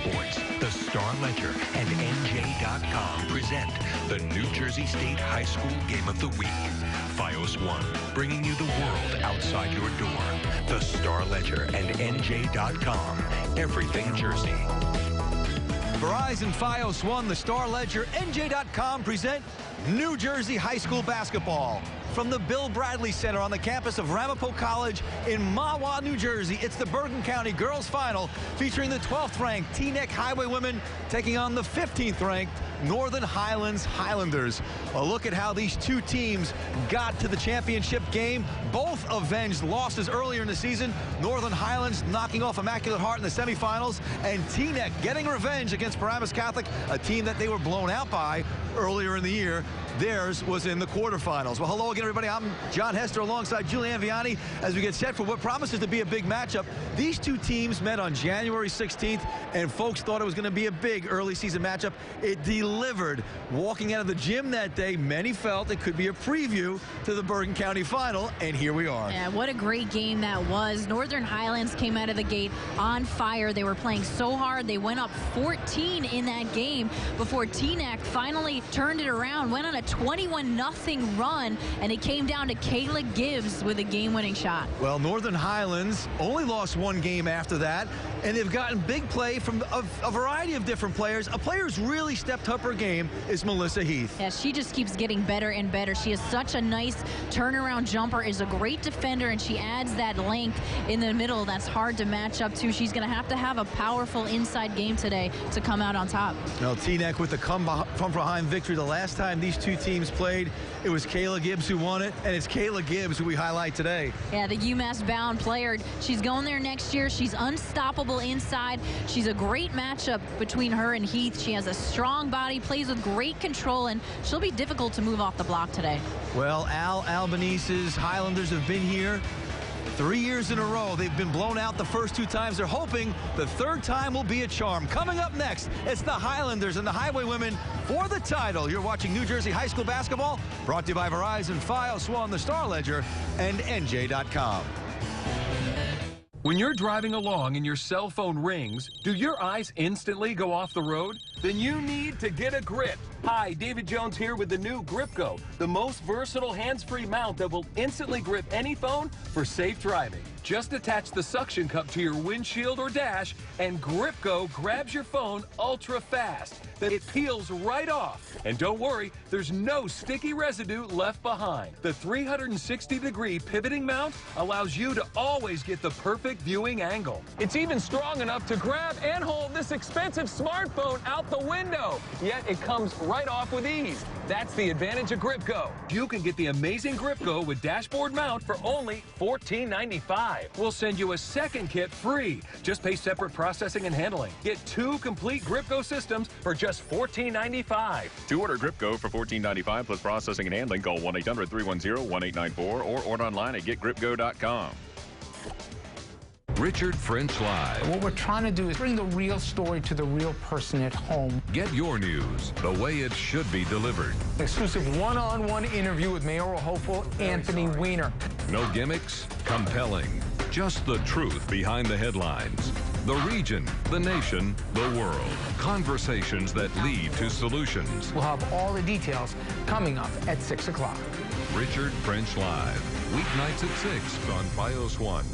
Sports, the Star Ledger, and NJ.com present the New Jersey State High School Game of the Week. Fios One, bringing you the world outside your door. The Star Ledger and NJ.com. Everything Jersey. Verizon, Fios One, the Star Ledger, NJ.com present New Jersey High School basketball. From the Bill Bradley Center on the campus of Ramapo College in Mahwah, New Jersey, it's the Bergen County Girls Final featuring the 12th-ranked Teaneck Highway women taking on the 15th-ranked Northern Highlands Highlanders. A look at how these two teams got to the championship game. Both avenged losses earlier in the season. Northern Highlands knocking off Immaculate Heart in the semifinals, and Teaneck getting revenge against Paramus Catholic, a team that they were blown out by earlier in the year. Theirs was in the quarterfinals. Well, hello again, everybody. I'm John Hester alongside Julianne Vianney as we get set for what promises to be a big matchup. These two teams met on January 16th, and folks thought it was going to be a big early season matchup. It delivered. Walking out of the gym that day, many felt it could be a preview to the Bergen County Final, and here we are. Yeah, what a great game that was. Northern Highlands came out of the gate on fire. They were playing so hard. They went up 14 in that game before Teaneck finally turned it around, went on a 21-0 run, and it came down to Kayla Gibbs with a game-winning shot. Well, Northern Highlands only lost one game after that, and they've gotten big play from a variety of different players. A player who's really stepped up her game is Melissa Heath. Yeah, she just keeps getting better and better. She has such a nice turnaround jumper, is a great defender, and she adds that length in the middle that's hard to match up to. She's going to have a powerful inside game today to come out on top. Well, Teaneck with the come from behind victory. The last time these two teams played, it was Kayla Gibbs who won it, and it's Kayla Gibbs who we highlight today. Yeah, the UMass-bound player. She's going there next year. She's unstoppable inside. She's a great matchup between her and Heath. She has a strong body, plays with great control, and she'll be difficult to move off the block today. Well, Al Albanise's Highlanders have been here 3 years in a row. They've been blown out the first two times. They're hoping the third time will be a charm. Coming up next, it's the Highlanders and the Highway women for the title. You're watching New Jersey High School basketball, brought to you by Verizon, Fios One, the Star Ledger, and NJ.com. When you're driving along and your cell phone rings, do your eyes instantly go off the road? Then you need to get a grip. Hi, David Jones here with the new Grip Go, the most versatile hands-free mount that will instantly grip any phone for safe driving. Just attach the suction cup to your windshield or dash, and Grip Go grabs your phone ultra fast. Then it peels right off. And don't worry, there's no sticky residue left behind. The 360-degree pivoting mount allows you to always get the perfect viewing angle. It's even strong enough to grab and hold this expensive smartphone out the window. Yet it comes right off with ease. That's the advantage of Grip Go. You can get the amazing Grip Go with dashboard mount for only $14.95. We'll send you a second kit free. Just pay separate processing and handling. Get 2 complete Grip Go systems for just $14.95. To order Grip Go for $14.95 plus processing and handling, call 1-800-310-1894 or order online at getgripgo.com. Richard French Live. What we're trying to do is bring the real story to the real person at home. Get your news the way it should be delivered. Exclusive one-on-one interview with mayoral hopeful Anthony Weiner. No gimmicks, compelling. Just the truth behind the headlines. The region, the nation, the world. Conversations that lead to solutions. We'll have all the details coming up at 6 o'clock. Richard French Live. Weeknights at 6 on Fios One.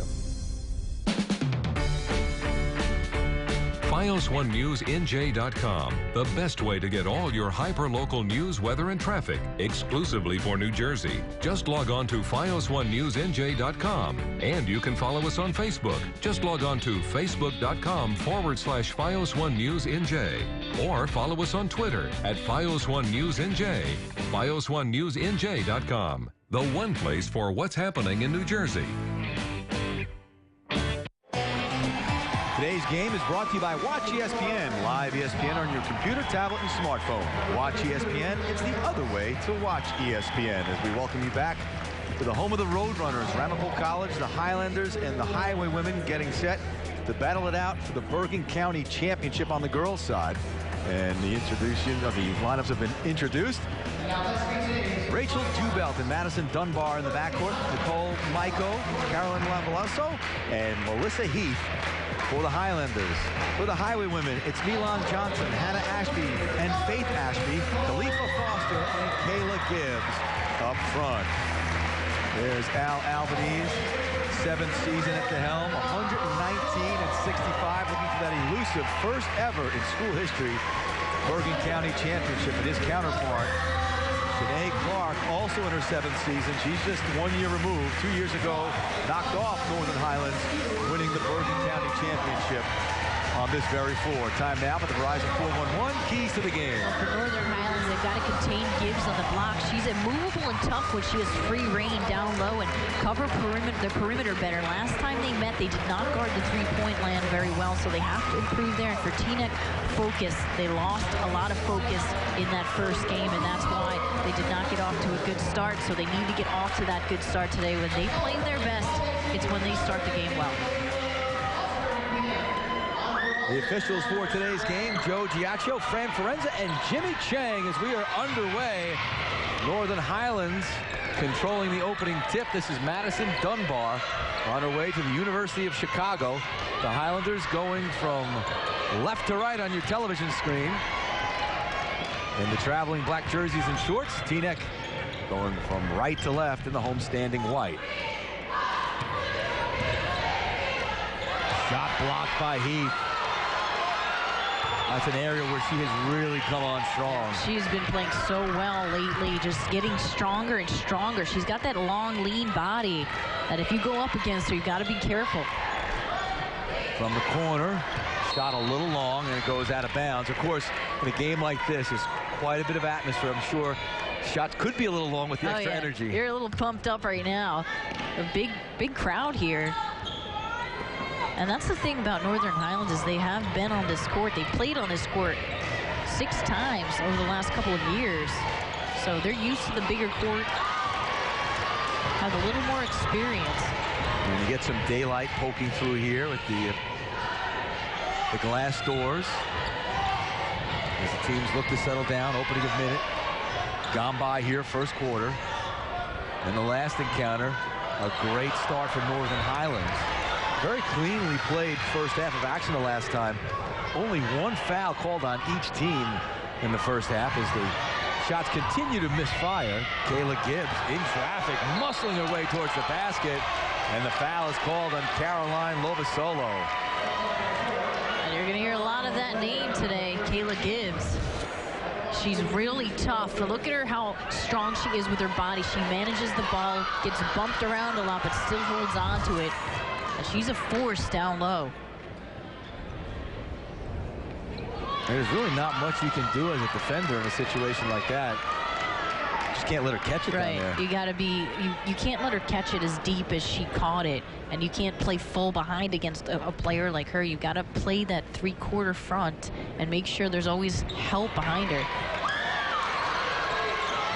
FiosOneNewsNJ.com, the best way to get all your hyper-local news, weather, and traffic, exclusively for New Jersey. Just log on to FiosOneNewsNJ.com, and you can follow us on Facebook. Just log on to Facebook.com/FiosOneNewsNJ, or follow us on Twitter at FiosOneNewsNJ. FiosOneNewsNJ.com, the one place for what's happening in New Jersey. Today's game is brought to you by Watch ESPN. Live ESPN on your computer, tablet, and smartphone. Watch ESPN. It's the other way to watch ESPN. As we welcome you back to the home of the Roadrunners, Ramapo College, the Highlanders, and the Highway women getting set to battle it out for the Bergen County Championship on the girls' side. And the introduction of the lineups have been introduced. Rachel Jubelt and Madison Dunbar in the backcourt. Nicole Maiko, Carolyn Lavalasso, and Melissa Heath For the Highlanders, for the Highwaywomen, it's Milan Johnson, Hannah Ashby, and Faith Ashby, Khalifa Foster, and Kayla Gibbs up front. There's Al Albanese, 7th season at the helm, 119 and 65, looking for that elusive first ever in school history Bergen County Championship. And his counterpart, Sinead Clark, also in her 7th season. She's just 1 year removed. 2 years ago, knocked off Northern Highlands, winning the Bergen County Championship on this very floor. Time now for the Verizon 411 keys to the game. Well, for Northern Highlands, they've got to contain Gibbs on the block. She's immovable and tough when she has free reign down low and cover the perimeter better. Last time they met, they did not guard the three-point land very well, so they have to improve there. And for Teaneck, focus. They lost a lot of focus in that first game, and that's why they did not get off to a good start. So they need to get off to that good start today. When they play their best, it's when they start the game well. The officials for today's game, Joe Giaccio, Fran Forenza, and Jimmy Chang as we are underway. Northern Highlands controlling the opening tip. This is Madison Dunbar on her way to the University of Chicago. The Highlanders going from left to right on your television screen. In the traveling black jerseys and shorts, Teaneck going from right to left in the homestanding white. Shot blocked by Heath. That's an area where she has really come on strong. She's been playing so well lately, just getting stronger and stronger. She's got that long, lean body that if you go up against her, you've got to be careful. From the corner, shot a little long, and it goes out of bounds. Of course, in a game like this, there's quite a bit of atmosphere. I'm sure shots could be a little long with the extra energy. You're a little pumped up right now. A big crowd here. And that's the thing about Northern Highlands is they have been on this court. They played on this court 6 times over the last couple of years. So they're used to the bigger court, have a little more experience. And you get some daylight poking through here with the glass doors. As the teams look to settle down, opening of minute. Gone by here, first quarter. And the last encounter, a great start for Northern Highlands. Very cleanly played first half of action the last time. Only 1 foul called on each team in the first half as the shots continue to misfire. Kayla Gibbs in traffic, muscling her way towards the basket. And the foul is called on Caroline Lovasolo. And you're going to hear a lot of that name today, Kayla Gibbs. She's really tough. Look at her, how strong she is with her body. She manages the ball, gets bumped around a lot, but still holds on to it. And she's a force down low. There's really not much you can do as a defender in a situation like that. Just can't let her catch it down there. You gotta be, you can't let her catch it as deep as she caught it. And you can't play full behind against a player like her. You gotta play that 3/4 front and make sure there's always help behind her.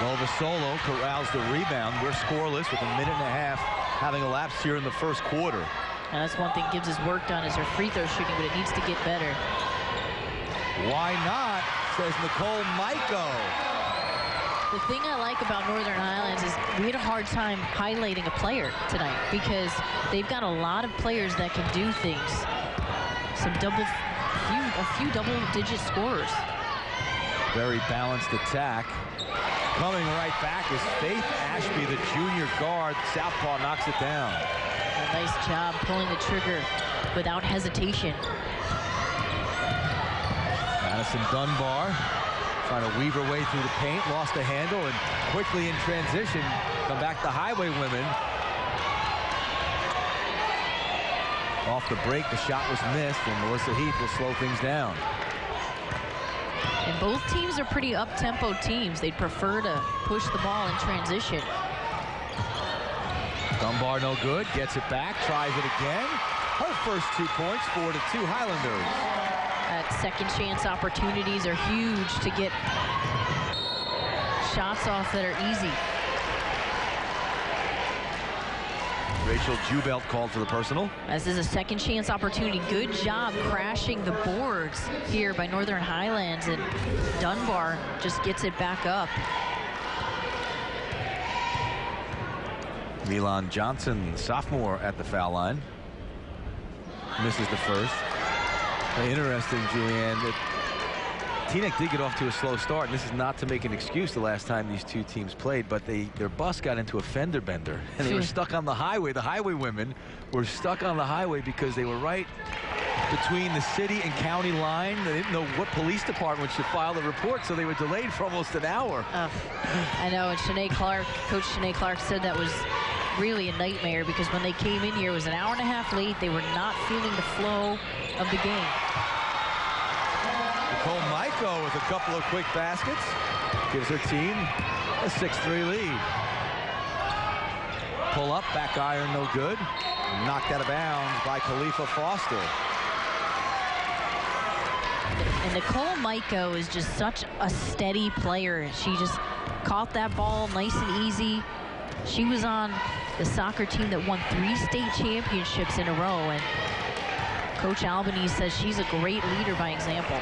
Lovasolo corrals the rebound. We're scoreless with 1.5 minutes having elapsed here in the first quarter. And that's one thing Gibbs has worked on is her free throw shooting, but it needs to get better. Why not, says Nicole Maiko. The thing I like about Northern Highlands is we had a hard time highlighting a player tonight because they've got a lot of players that can do things. A few double-digit scorers. Very balanced attack. Coming right back is Faith Ashby, the junior guard. Southpaw knocks it down. A nice job pulling the trigger without hesitation. Madison Dunbar trying to weave her way through the paint, lost the handle, and quickly in transition come back the Highwaywomen. Off the break, the shot was missed, and Melissa Heath will slow things down. And both teams are pretty up-tempo teams. They'd prefer to push the ball in transition. Dunbar no good, gets it back, tries it again. Her first 2 points, 4-2 Highlanders. Second chance opportunities are huge to get shots off that are easy. Rachel Jubelt called for the personal. This is a second chance opportunity. Good job crashing the boards here by Northern Highlands, and Dunbar just gets it back up. Milan Johnson, sophomore, at the foul line. misses the first. Interesting, Julianne, that Teaneck did get off to a slow start, and this is not to make an excuse the last time these two teams played, but their bus got into a fender bender, and they were stuck on the highway. The highway women were stuck on the highway because they were right between the city and county line. They didn't know what police department should file the report, so they were delayed for almost an hour. I know, and Coach Shanae Clark said that was really a nightmare because when they came in here, it was an hour and a half late. They were not feeling the flow of the game. Nicole Maiko with a couple of quick baskets gives her team a 6-3 lead. Pull up, back iron, no good. Knocked out of bounds by Khalifa Foster. And Nicole Maiko is just such a steady player. She just caught that ball nice and easy. She was on the soccer team that won 3 state championships in a row, and Coach Albanese says she's a great leader by example.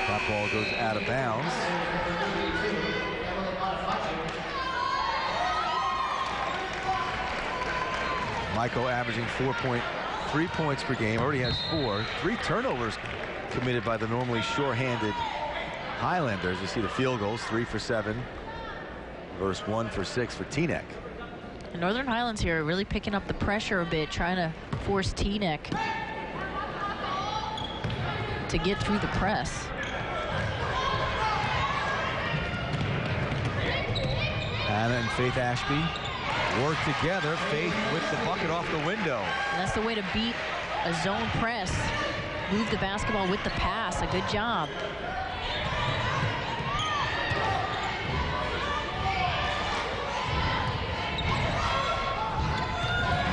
That ball goes out of bounds. Maiko averaging 4.3 points per game, already has 4. 3 turnovers committed by the normally sure-handed Highlanders. You see the field goals, 3 for 7 versus 1 for 6 for Teaneck. Northern Highlands here are really picking up the pressure a bit, trying to force Teaneck to get through the press. Anna and Faith Ashby work together. Faith with the bucket off the window. And that's the way to beat a zone press. Move the basketball with the pass. A good job.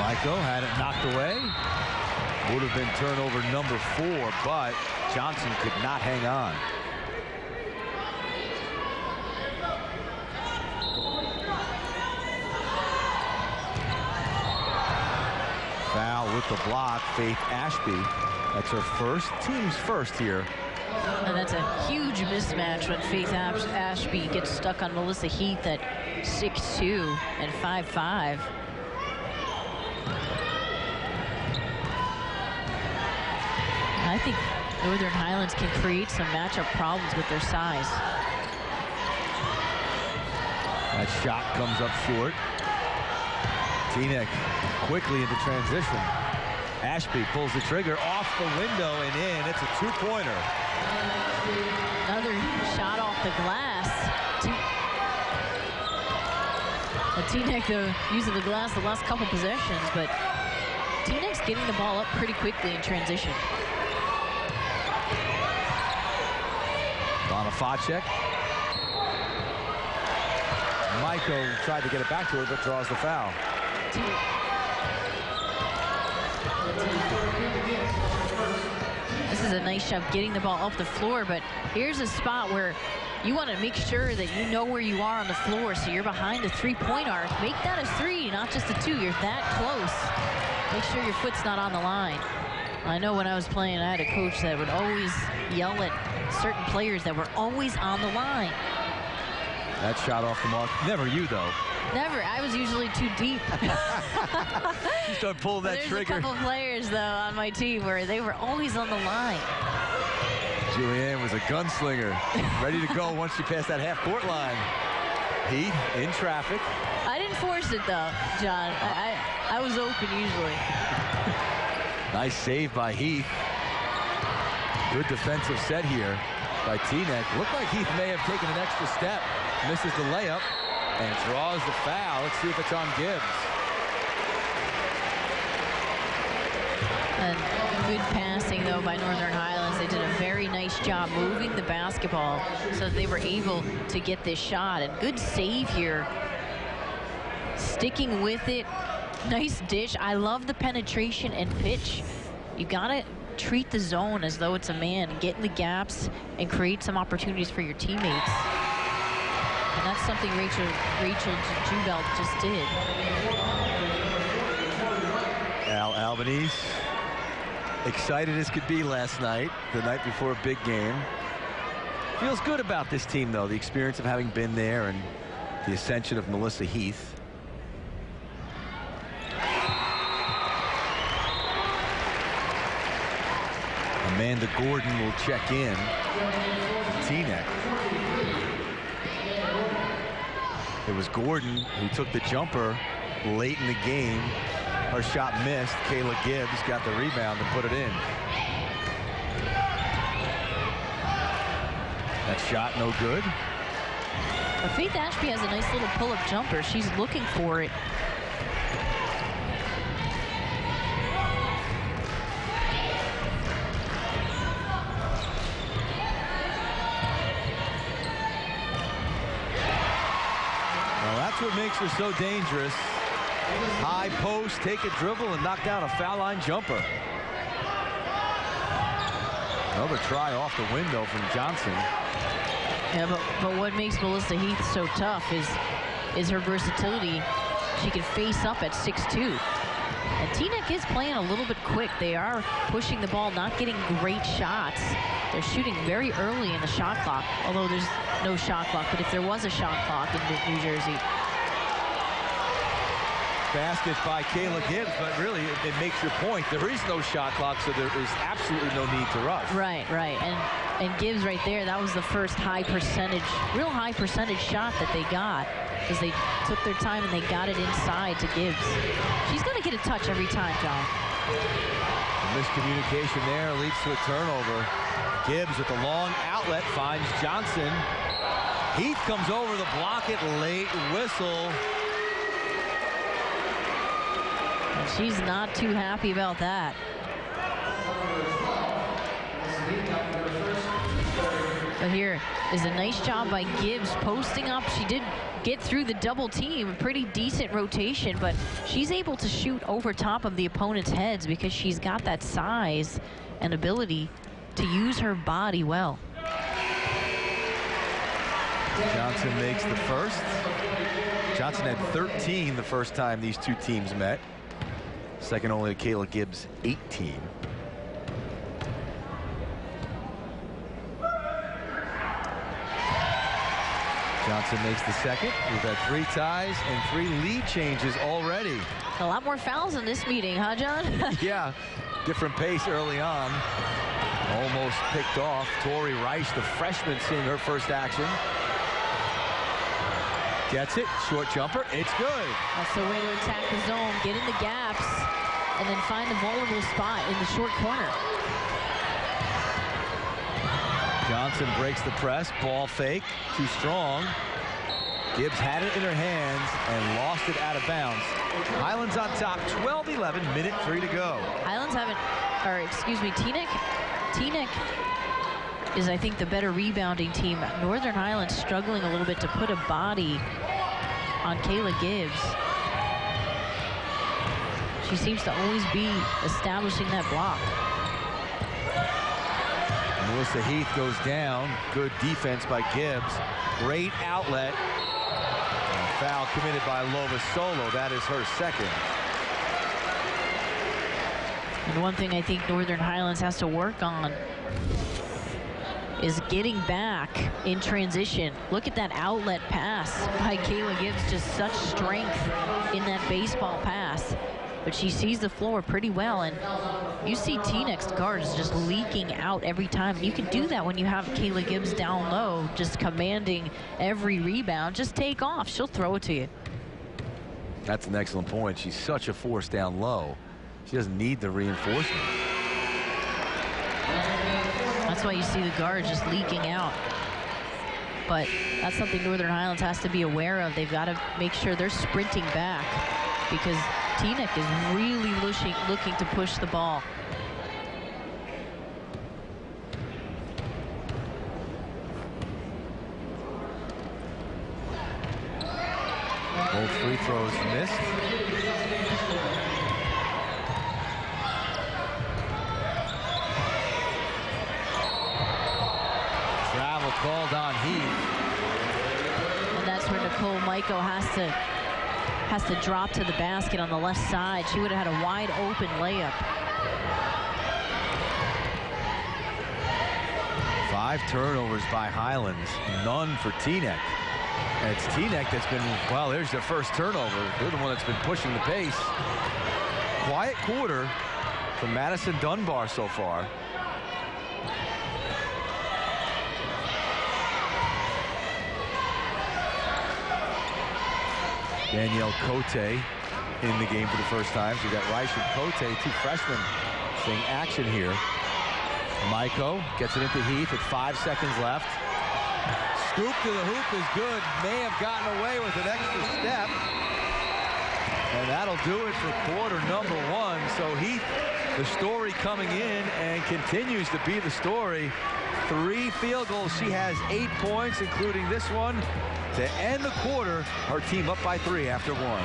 Maiko had it knocked away. Would have been turnover number 4, but Johnson could not hang on. Foul with the block, Faith Ashby. That's her first, team's first here. And that's a huge mismatch when Faith Ashby gets stuck on Melissa Heath at 6'2" and 5'5". I think Northern Highlands can create some matchup problems with their size. That shot comes up short. Teaneck quickly into transition. Ashby pulls the trigger off the window and in. It's a 2-pointer. Another shot off the glass. Teaneck, though, using the glass the last couple possessions, but Teaneck's getting the ball up pretty quickly in transition. Donna Facek. Maiko tried to get it back to her, but draws the foul. This is a nice job getting the ball up the floor, but here's a spot where you want to make sure that you know where you are on the floor, so you're behind the 3-point arc. Make that a 3, not just a 2. You're that close. Make sure your foot's not on the line. I know when I was playing, I had a coach that would always yell at certain players that were always on the line. That shot off the mark. Never you, though. Never. I was usually too deep. You start pulling that trigger. There's a couple players, though, on my team where they were always on the line. Julianne was a gunslinger, ready to go once she passed that half-court line. Heath in traffic. I didn't force it, though, John. I was open usually. Nice save by Heath. Good defensive set here by Teaneck. Looked like Heath may have taken an extra step. Misses the layup and draws the foul. Let's see if it's on Gibbs. And good passing, though, by Northern Highlands. They did a very nice job moving the basketball so that they were able to get this shot. And good save here. Sticking with it. Nice dish. I love the penetration and pitch. You got to treat the zone as though it's a man. Get in the gaps and create some opportunities for your teammates. And that's something Rachel Jubelt just did. Al Albanese, excited as could be last night, the night before a big game. Feels good about this team, though, the experience of having been there and the ascension of Melissa Heath. Amanda Gordon will check in. Teaneck. It was Gordon who took the jumper late in the game. Her shot missed. Kayla Gibbs got the rebound and put it in. That shot no good. Faith Ashby has a nice little pull-up jumper. She's looking for it. Well, that's what makes her so dangerous. High post, take a dribble, and knock down a foul line jumper. Another try off the window from Johnson. Yeah, but what makes Melissa Heath so tough is her versatility. She can face up at 6'2". And Teaneck is playing a little bit quick. They are pushing the ball, not getting great shots. They're shooting very early in the shot clock, although there's no shot clock. But if there was a shot clock in New Jersey. Basket by Kayla Gibbs, but really it makes your point. There is no shot clock, so there is absolutely no need to rush. Right. And Gibbs right there, that was the first real high percentage shot that they got, because they took their time and they got it inside to Gibbs. She's going to get a touch every time, John. The miscommunication there leads to a turnover. Gibbs with the long outlet finds Johnson. Heath comes over the block, it late whistle. And she's not too happy about that. But here is a nice job by Gibbs posting up. She did get through the double team, a pretty decent rotation, but she's able to shoot over top of the opponent's heads because she's got that size and ability to use her body well. Johnson makes the first. Johnson had 13 the first time these two teams met. Second only to Kayla Gibbs, 18. Johnson makes the second. We've had 3 ties and 3 lead changes already. A lot more fouls in this meeting, huh, John? Yeah, different pace early on. Almost picked off. Tori Reich, the freshman, seeing her first action. Gets it, short jumper, it's good. That's the way to attack the zone, get in the gaps, and then find the vulnerable spot in the short corner. Johnson breaks the press, ball fake, too strong. Gibbs had it in her hands and lost it out of bounds. Highlands on top, 12-11, minute 3 to go. Highlands Teaneck is, I think, the better rebounding team. Northern Highlands struggling a little bit to put a body on Kayla Gibbs. She seems to always be establishing that block. Melissa Heath goes down. Good defense by Gibbs. Great outlet. And foul committed by Lovasolo. That is her second. And one thing I think Northern Highlands has to work on is getting back in transition. Look at that outlet pass by Kayla Gibbs. Just such strength in that baseball pass. But she sees the floor pretty well, and you see Teaneck's guards just leaking out every time. You can do that when you have Kayla Gibbs down low, just commanding every rebound. Just take off. She'll throw it to you. That's an excellent point. She's such a force down low. She doesn't need the reinforcement. That's why you see the guards just leaking out. But that's something Northern Highlands has to be aware of. They've got to make sure they're sprinting back, because Teaneck is really looking to push the ball. Both free throws missed. Travel called on Heath. And that's where Nicole Michael has to drop to the basket on the left side. She would have had a wide open layup. 5 turnovers by Highlands, none for Teaneck. And it's Teaneck that's been, well, there's their first turnover. They're the one that's been pushing the pace. Quiet quarter from Madison Dunbar so far. Danielle Cote in the game for the first time. So we got Rice and Cote, two freshmen, seeing action here. Maiko gets it into Heath with 5 seconds left. Scoop to the hoop is good. May have gotten away with an extra step. And that'll do it for quarter number 1. So Heath, the story coming in, and continues to be the story. 3 field goals. She has 8 points, including this one. To end the quarter, her team up by 3 after 1.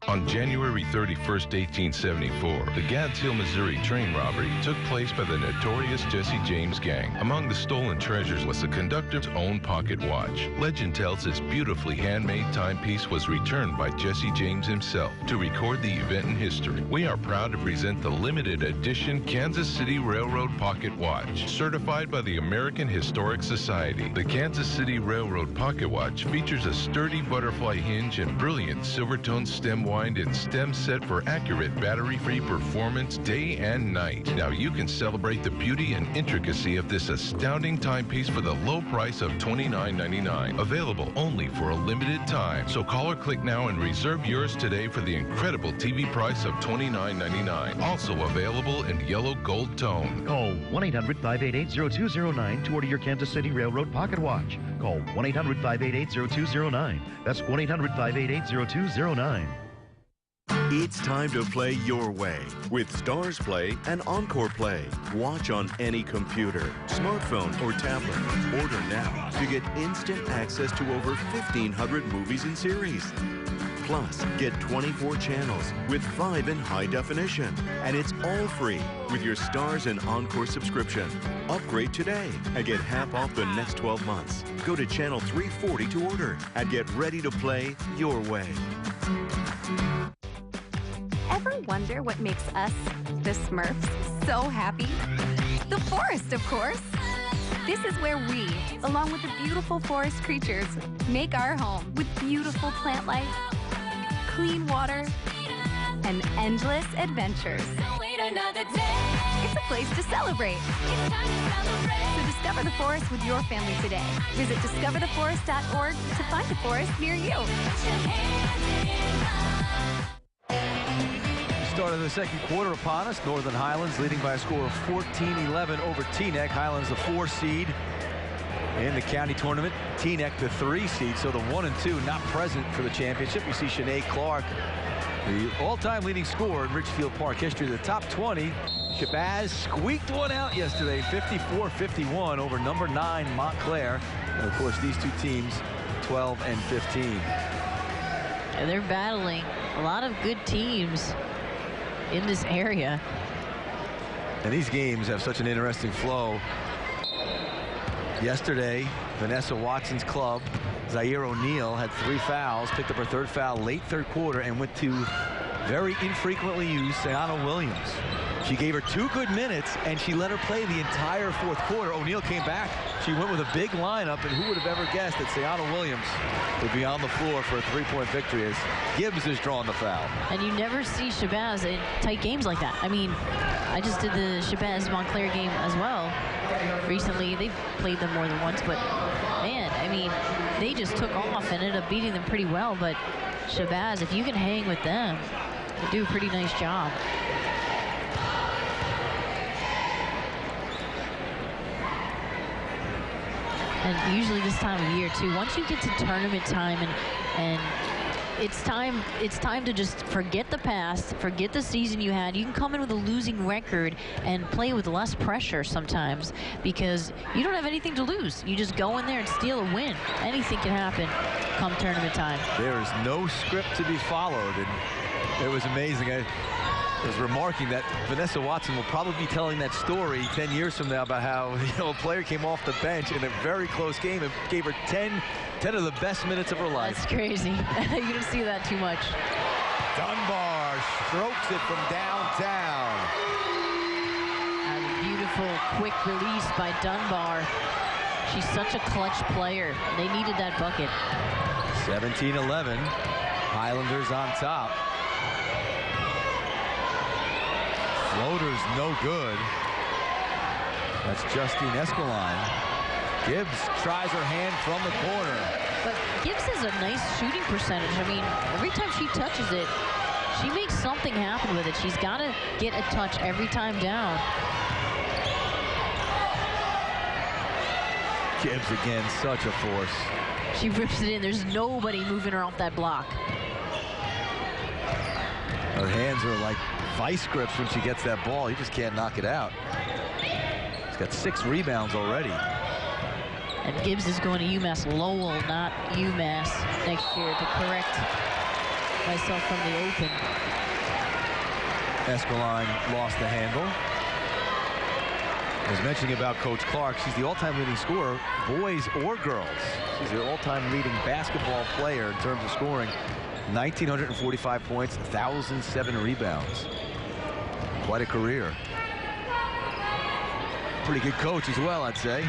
On January 31st, 1874, the Gads Hill, Missouri train robbery took place by the notorious Jesse James gang. Among the stolen treasures was the conductor's own pocket watch. Legend tells this beautifully handmade timepiece was returned by Jesse James himself to record the event in history. We are proud to present the limited edition Kansas City Railroad Pocket Watch, certified by the American Historic Society. The Kansas City Railroad Pocket Watch features a sturdy butterfly hinge and brilliant silver-tone stem wind and stem set for accurate battery-free performance day and night. Now you can celebrate the beauty and intricacy of this astounding timepiece for the low price of $29.99. Available only for a limited time. So call or click now and reserve yours today for the incredible TV price of $29.99. Also available in yellow gold tone. Call 1-800-588-0209 to order your Kansas City Railroad Pocket Watch. Call 1-800-588-0209. That's 1-800-588-0209. It's time to play your way with Stars Play and Encore Play. Watch on any computer, smartphone, or tablet. Order now to get instant access to over 1,500 movies and series. Plus, get 24 channels with 5 in high definition. And it's all free with your Stars and Encore subscription. Upgrade today and get half off the next 12 months. Go to channel 340 to order and get ready to play your way. Ever wonder what makes us, the Smurfs, so happy? The forest, of course. This is where we, along with the beautiful forest creatures, make our home with beautiful plant life, clean water, and endless adventures. It's a place to celebrate. So discover the forest with your family today. Visit discovertheforest.org to find a forest near you. Start of the second quarter upon us. Northern Highlands leading by a score of 14-11 over Teaneck. Highlands the 4 seed in the county tournament. Teaneck the 3 seed, so the 1 and 2 not present for the championship. We see Shanae Clark, the all-time leading scorer in Richfield Park history, the top 20. Shabazz squeaked one out yesterday, 54-51 over number 9 Montclair. And of course, these two teams, 12 and 15. And they're battling a lot of good teams in this area. And these games have such an interesting flow. Yesterday, Vanessa Watson's club, Zaire O'Neal, had 3 fouls, picked up her 3rd foul late 3rd quarter, and went to very infrequently used Sayana Williams. She gave her 2 good minutes, and she let her play the entire 4th quarter. O'Neal came back. She went with a big lineup, and who would have ever guessed that Sayana Williams would be on the floor for a 3-point victory as Gibbs is drawing the foul. And you never see Shabazz in tight games like that. I mean, I just did the Shabazz Montclair game as well recently. They've played them more than once, but man, I mean, they just took off and ended up beating them pretty well. But Shabazz, if you can hang with them, they do a pretty nice job. And usually this time of year too, once you get to tournament time and it's time to just forget the past, forget the season you had. You can come in with a losing record and play with less pressure sometimes because you don't have anything to lose. You just go in there and steal a win. Anything can happen come tournament time. There is no script to be followed, and it was amazing. I was remarking that Vanessa Watson will probably be telling that story 10 years from now about how a player came off the bench in a very close game and gave her 10 of the best minutes of her life. That's crazy. You don't see that too much. Dunbar strokes it from downtown. And a beautiful quick release by Dunbar. She's such a clutch player. They needed that bucket. 17-11. Highlanders on top. Floater's no good. That's Justine Esquiline. Gibbs tries her hand from the corner. But Gibbs has a nice shooting percentage. I mean, every time she touches it, she makes something happen with it. She's got to get a touch every time down. Gibbs again, such a force. She rips it in. There's nobody moving her off that block. Her hands are like vice grips when she gets that ball. You just can't knock it out. She's got 6 rebounds already. And Gibbs is going to UMass Lowell, not UMass next year, to correct myself from the open. Escaline lost the handle. I was mentioning about Coach Clark. She's the all-time leading scorer, boys or girls. She's the all-time leading basketball player in terms of scoring. 1,945 points, 1,007 rebounds. Quite a career. Pretty good coach as well, I'd say.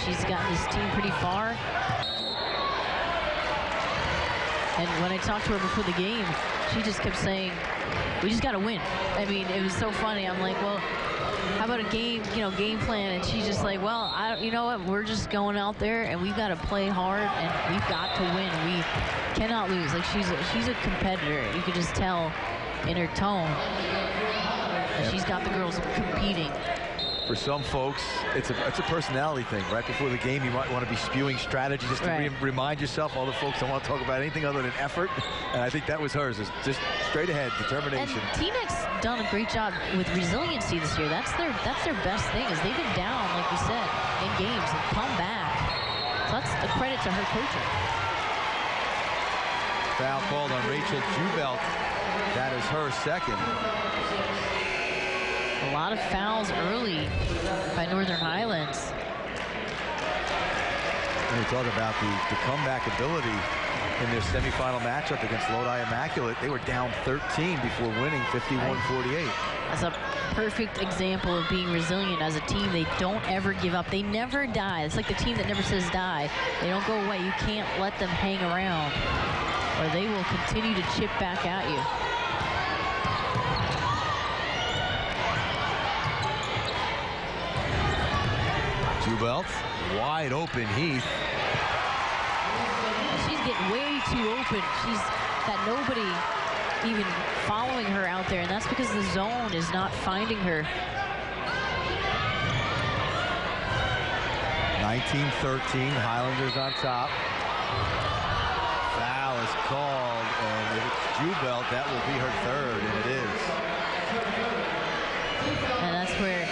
She's gotten this team pretty far. And when I talked to her before the game, she just kept saying, we just got to win. I mean, it was so funny. I'm like, well, how about a game plan? And she's just like, well, you know what? We're just going out there and we've got to play hard and we've got to win. We cannot lose. Like, she's a competitor. You could just tell in her tone that she's got the girls competing. For some folks, it's a personality thing. Right before the game, you might want to be spewing strategy just to remind yourself. All the folks don't want to talk about anything other than effort. And I think that was hers. It's just straight ahead, determination. And Teaneck's done a great job with resiliency this year. That's their best thing, is they've been down, like you said, in games and come back. So that's a credit to her coaching. Foul called on Rachel Jubelt. That is her second. A lot of fouls early by Northern Highlands. And we talk about the comeback ability in their semifinal matchup against Lodi Immaculate. They were down 13 before winning 51-48. That's a perfect example of being resilient as a team. They don't ever give up. They never die. It's like the team that never says die. They don't go away. You can't let them hang around, or they will continue to chip back at you. Jubelt, wide open Heath. She's getting way too open. She's got nobody even following her out there, and that's because the zone is not finding her. 19-13, Highlanders on top. Foul is called, and if it's Jubelt, that will be her third, and it is. And that's where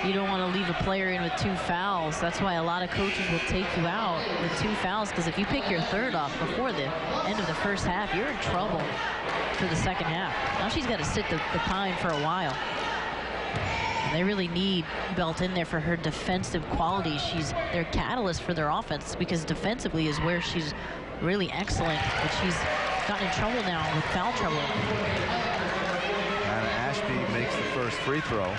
you don't want to leave a player in with 2 fouls. That's why a lot of coaches will take you out with 2 fouls, because if you pick your third off before the end of the first half, you're in trouble for the second half. Now she's got to sit the pine for a while. And they really need Belt in there for her defensive quality. She's their catalyst for their offense, because defensively is where she's really excellent, but she's gotten in trouble now with foul trouble. Anna Ashby makes the first free throw,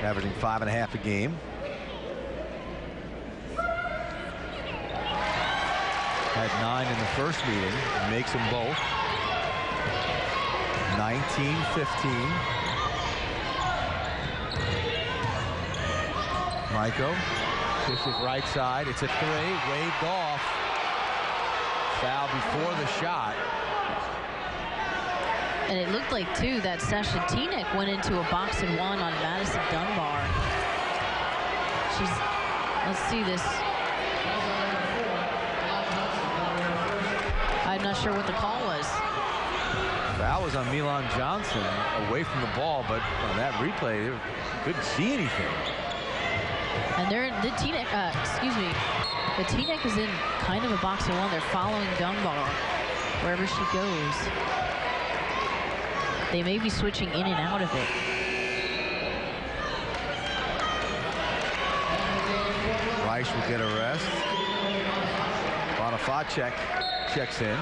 averaging 5.5 a game. Had 9 in the first meeting, makes them both. 19-15. Maiko pushes right side. It's a 3, waved off. Foul before the shot. And it looked like, too, that session, Teaneck went into a box and 1 on Madison Dunbar. Let's see this. I'm not sure what the call was. Foul was on Milan Johnson, away from the ball, but on that replay, you couldn't see anything. And the Teaneck is in kind of a box and 1. They're following Dunbar wherever she goes. They may be switching in and out of it. Reich will get a rest. Bonifacek checks in.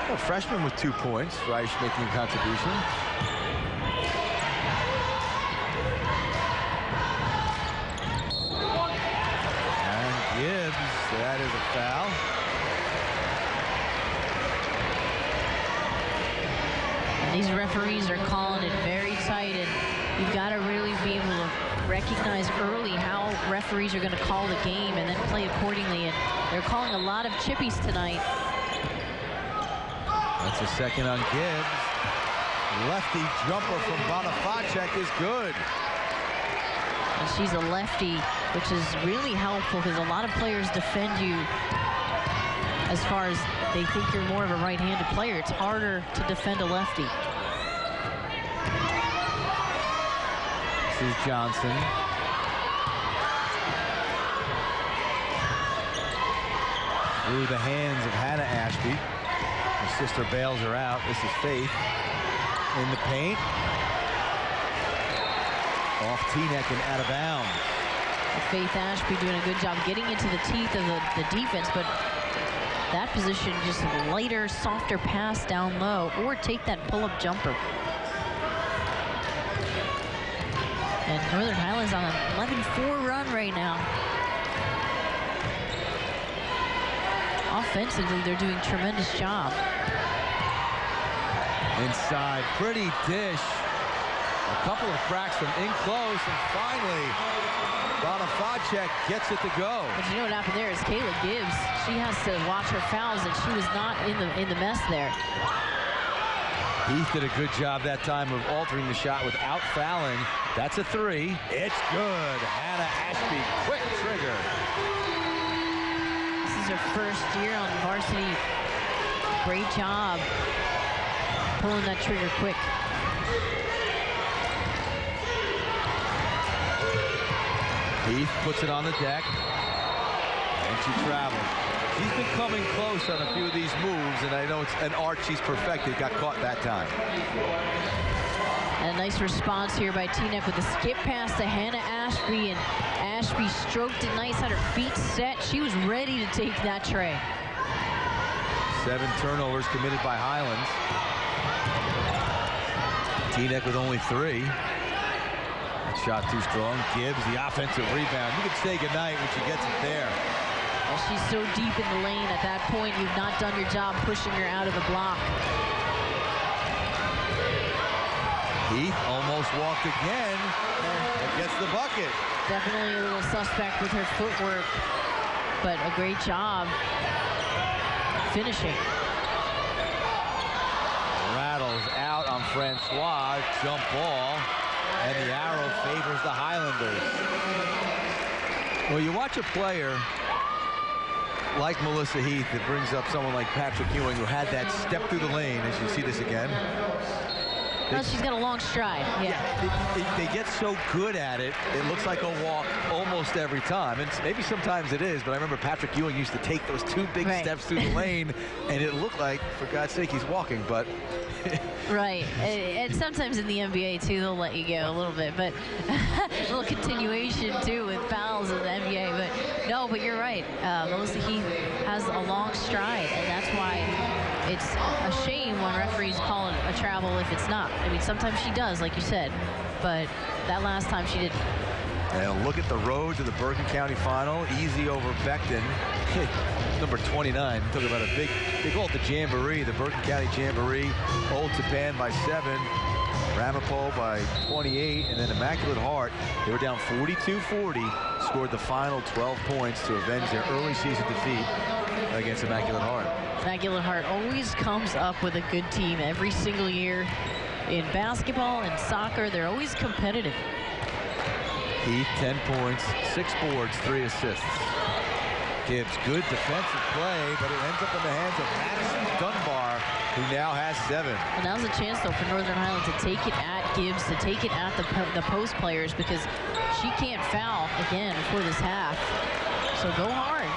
A freshman with 2 points. Reich making a contribution. And Gibbs, that is a foul. These referees are calling it very tight, and you've got to really be able to recognize early how referees are going to call the game and then play accordingly. And they're calling a lot of chippies tonight. That's a second on Gibbs. Lefty jumper from Bonifacek is good. And she's a lefty, which is really helpful because a lot of players defend you as far as they think you're more of a right-handed player. It's harder to defend a lefty. This is Johnson. Through the hands of Hannah Ashby. Her sister bails her out. This is Faith in the paint. Off Teaneck and out of bounds. Faith Ashby doing a good job getting into the teeth of the defense, but that position just lighter, softer pass down low, or take that pull-up jumper. And Northern Highlands on an 11-4 run right now. Offensively, they're doing a tremendous job. Inside, pretty dish. A couple of cracks from in close, and finally, Bonifacek gets it to go. But you know what happened there is Kayla Gibbs. She has to watch her fouls, and she was not in the mess there. Heath did a good job that time of altering the shot without fouling. That's a three. It's good. Hannah Ashby, quick trigger. This is her first year on varsity. Great job pulling that trigger quick. Heath puts it on the deck, and she travels. She's been coming close on a few of these moves, and I know it's an art she's perfected. Got caught that time. And a nice response here by Teaneck with a skip pass to Hannah Ashby, and Ashby stroked it nice, had her feet set. She was ready to take that tray. 7 turnovers committed by Highlands. Teaneck with only 3. That shot too strong. Gibbs, the offensive rebound. You can say goodnight when she gets it there. Well, she's so deep in the lane. At that point, you've not done your job pushing her out of the block. Heath almost walked again and gets the bucket. Definitely a little suspect with her footwork, but a great job finishing. Rattles out on Francois. Jump ball. And the arrow favors the Highlanders. Well, you watch a player like Melissa Heath that brings up someone like Patrick Ewing, who had that step through the lane, as you see this again. Well, she's got a long stride. Yeah. They get so good at it, it looks like a walk almost every time. And maybe sometimes it is, but I remember Patrick Ewing used to take those 2 big steps through the lane, and it looked like, for God's sake, he's walking, but... Right. And sometimes in the NBA, too, they'll let you go a little bit, but a little continuation, too, with fouls in the NBA. But no, but you're right. Melissa Heath has a long stride, and that's why it's a shame when referees call it a travel if it's not. I mean, sometimes she does, like you said, but that last time she didn't. And look at the road to the Bergen County Final. Easy over Becton. Number 29. Talk about a big, they call it the Jamboree, the Bergen County Jamboree. Old Tapan by 7. Ramapo by 28. And then Immaculate Heart, they were down 42-40. Scored the final 12 points to avenge their early season defeat against Immaculate Heart. Immaculate Heart always comes up with a good team every single year. In basketball and soccer, they're always competitive. Heath, 10 points, 6 boards, 3 assists. Gibbs, good defensive play, but it ends up in the hands of Madison Dunbar, who now has 7. Well, now's a chance, though, for Northern Highlands to take it at Gibbs, to take it at the post players, because she can't foul again for this half. So go hard.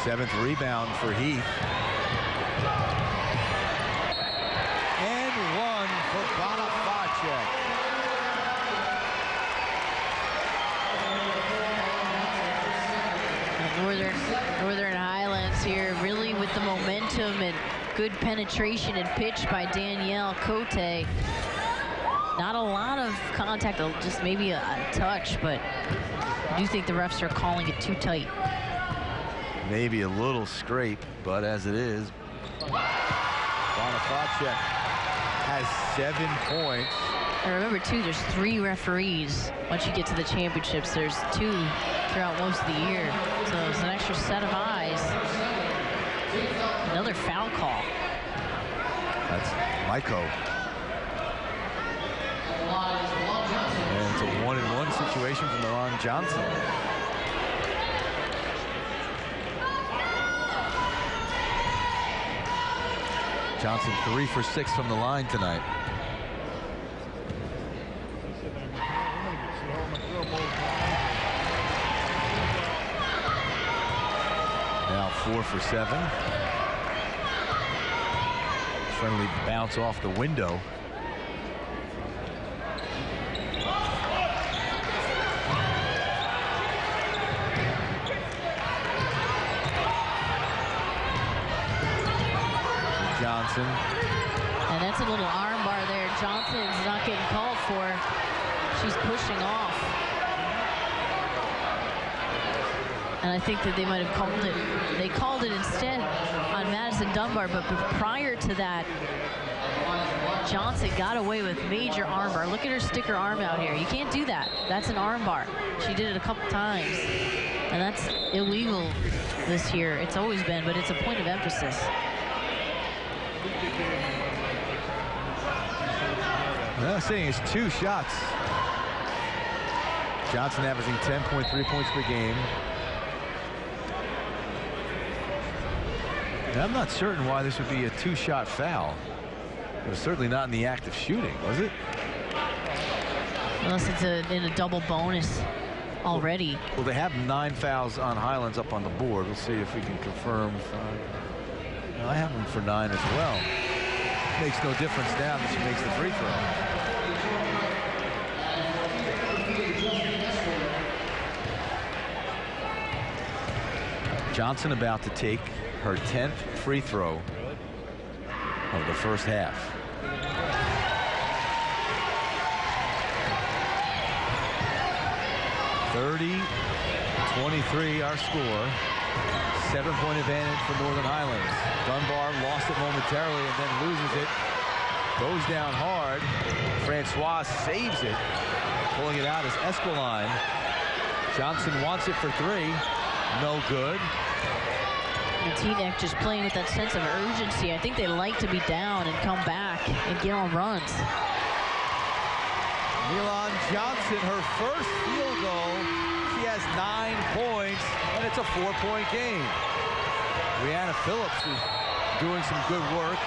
7th rebound for Heath. And 1 for Bonifacek. Northern Highlands here really with the momentum and good penetration and pitch by Danielle Cote. Not a lot of contact, just maybe a touch, but I do think the refs are calling it too tight. Maybe a little scrape, but as it is, Bonifacek has 7 points. And remember, too, there's 3 referees. Once you get to the championships, there's 2 throughout most of the year. So it's an extra set of eyes. Another foul call. That's Maiko. And it's a 1-and-1 situation from Milan Johnson. Johnson 3 for 6 from the line tonight. Now 4 for 7. Friendly bounce off the window. Johnson. And that's a little arm bar there. Johnson's not getting called for. She's pushing off. And I think that they might have called it. They called it instead on Madison Dunbar, but prior to that, Johnson got away with major arm bar. Look at her stick her arm out here. You can't do that. That's an arm bar. She did it a couple times. And that's illegal this year. It's always been, but it's a point of emphasis. I'm saying it's 2 shots. Johnson averaging 10.3 points per game. And I'm not certain why this would be a 2-shot foul. It was certainly not in the act of shooting, was it? Unless it's in a double bonus already. Well, they have 9 fouls on Highlands up on the board. We'll see if we can confirm. I have them for 9 as well. Makes no difference now that she makes the free throw. Johnson about to take her 10th free throw of the first half. (30-23) our score. 7-point advantage for Northern Highlands. Dunbar lost it momentarily and then loses it. Goes down hard. Francois saves it. Pulling it out is Esquiline. Johnson wants it for 3. No good. And Teaneck just playing with that sense of urgency. I think they like to be down and come back and get on runs. Milan Johnson, her first field goal. She has 9 points, and it's a 4-point game. Brianna Phillips is doing some good work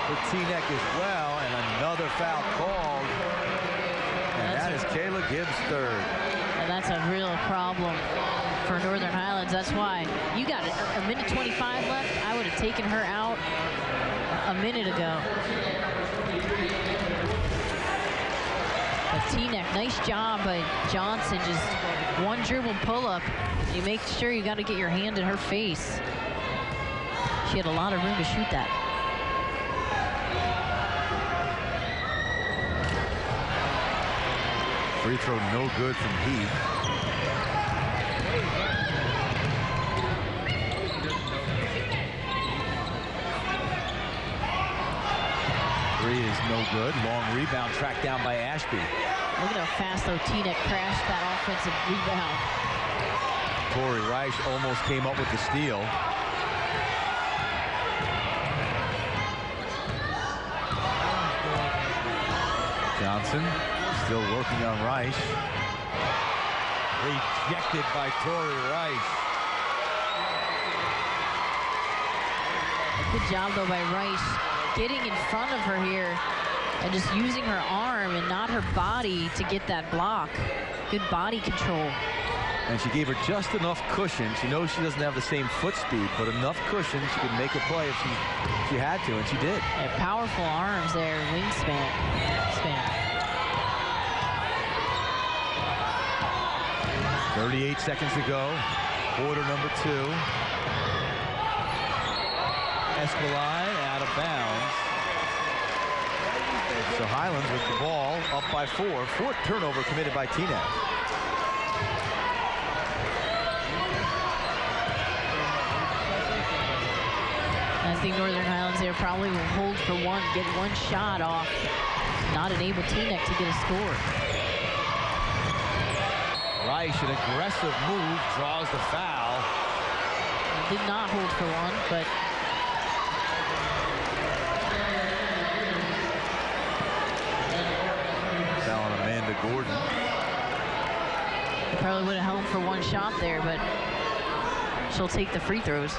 for Teaneck as well, and another foul called. And that is Kayla Gibbs' 3rd. And that's a real problem for Northern Highlands. That's why you got a minute 25 left. I would have taken her out a minute ago. But Teaneck, nice job by Johnson. Just one dribble pull-up. You make sure you got to get your hand in her face. She had a lot of room to shoot that. Free throw no good from Heath. Three is no good. Long rebound tracked down by Ashby. Look at how fast, though, Teaneck crashed that offensive rebound. Tori Reich almost came up with the steal. Johnson still working on Reich. Rejected by Tori Reich. Good job, though, by Reich getting in front of her here and just using her arm and not her body to get that block. Good body control. And she gave her just enough cushion. She knows she doesn't have the same foot speed, but enough cushion she could make a play if she had to, and she did. Yeah, powerful arms there, wingspan. 38 seconds to go. Quarter number 2. Esquiline out of bounds. So Highlands with the ball up by 4. 4th turnover committed by Teaneck. I think Northern Highlands there probably will hold for one, get one shot off. Not enable Teaneck to get a score. Reich, an aggressive move, draws the foul. Did not hold for one, but foul on Amanda Gordon. Probably would have held for one shot there, but she'll take the free throws.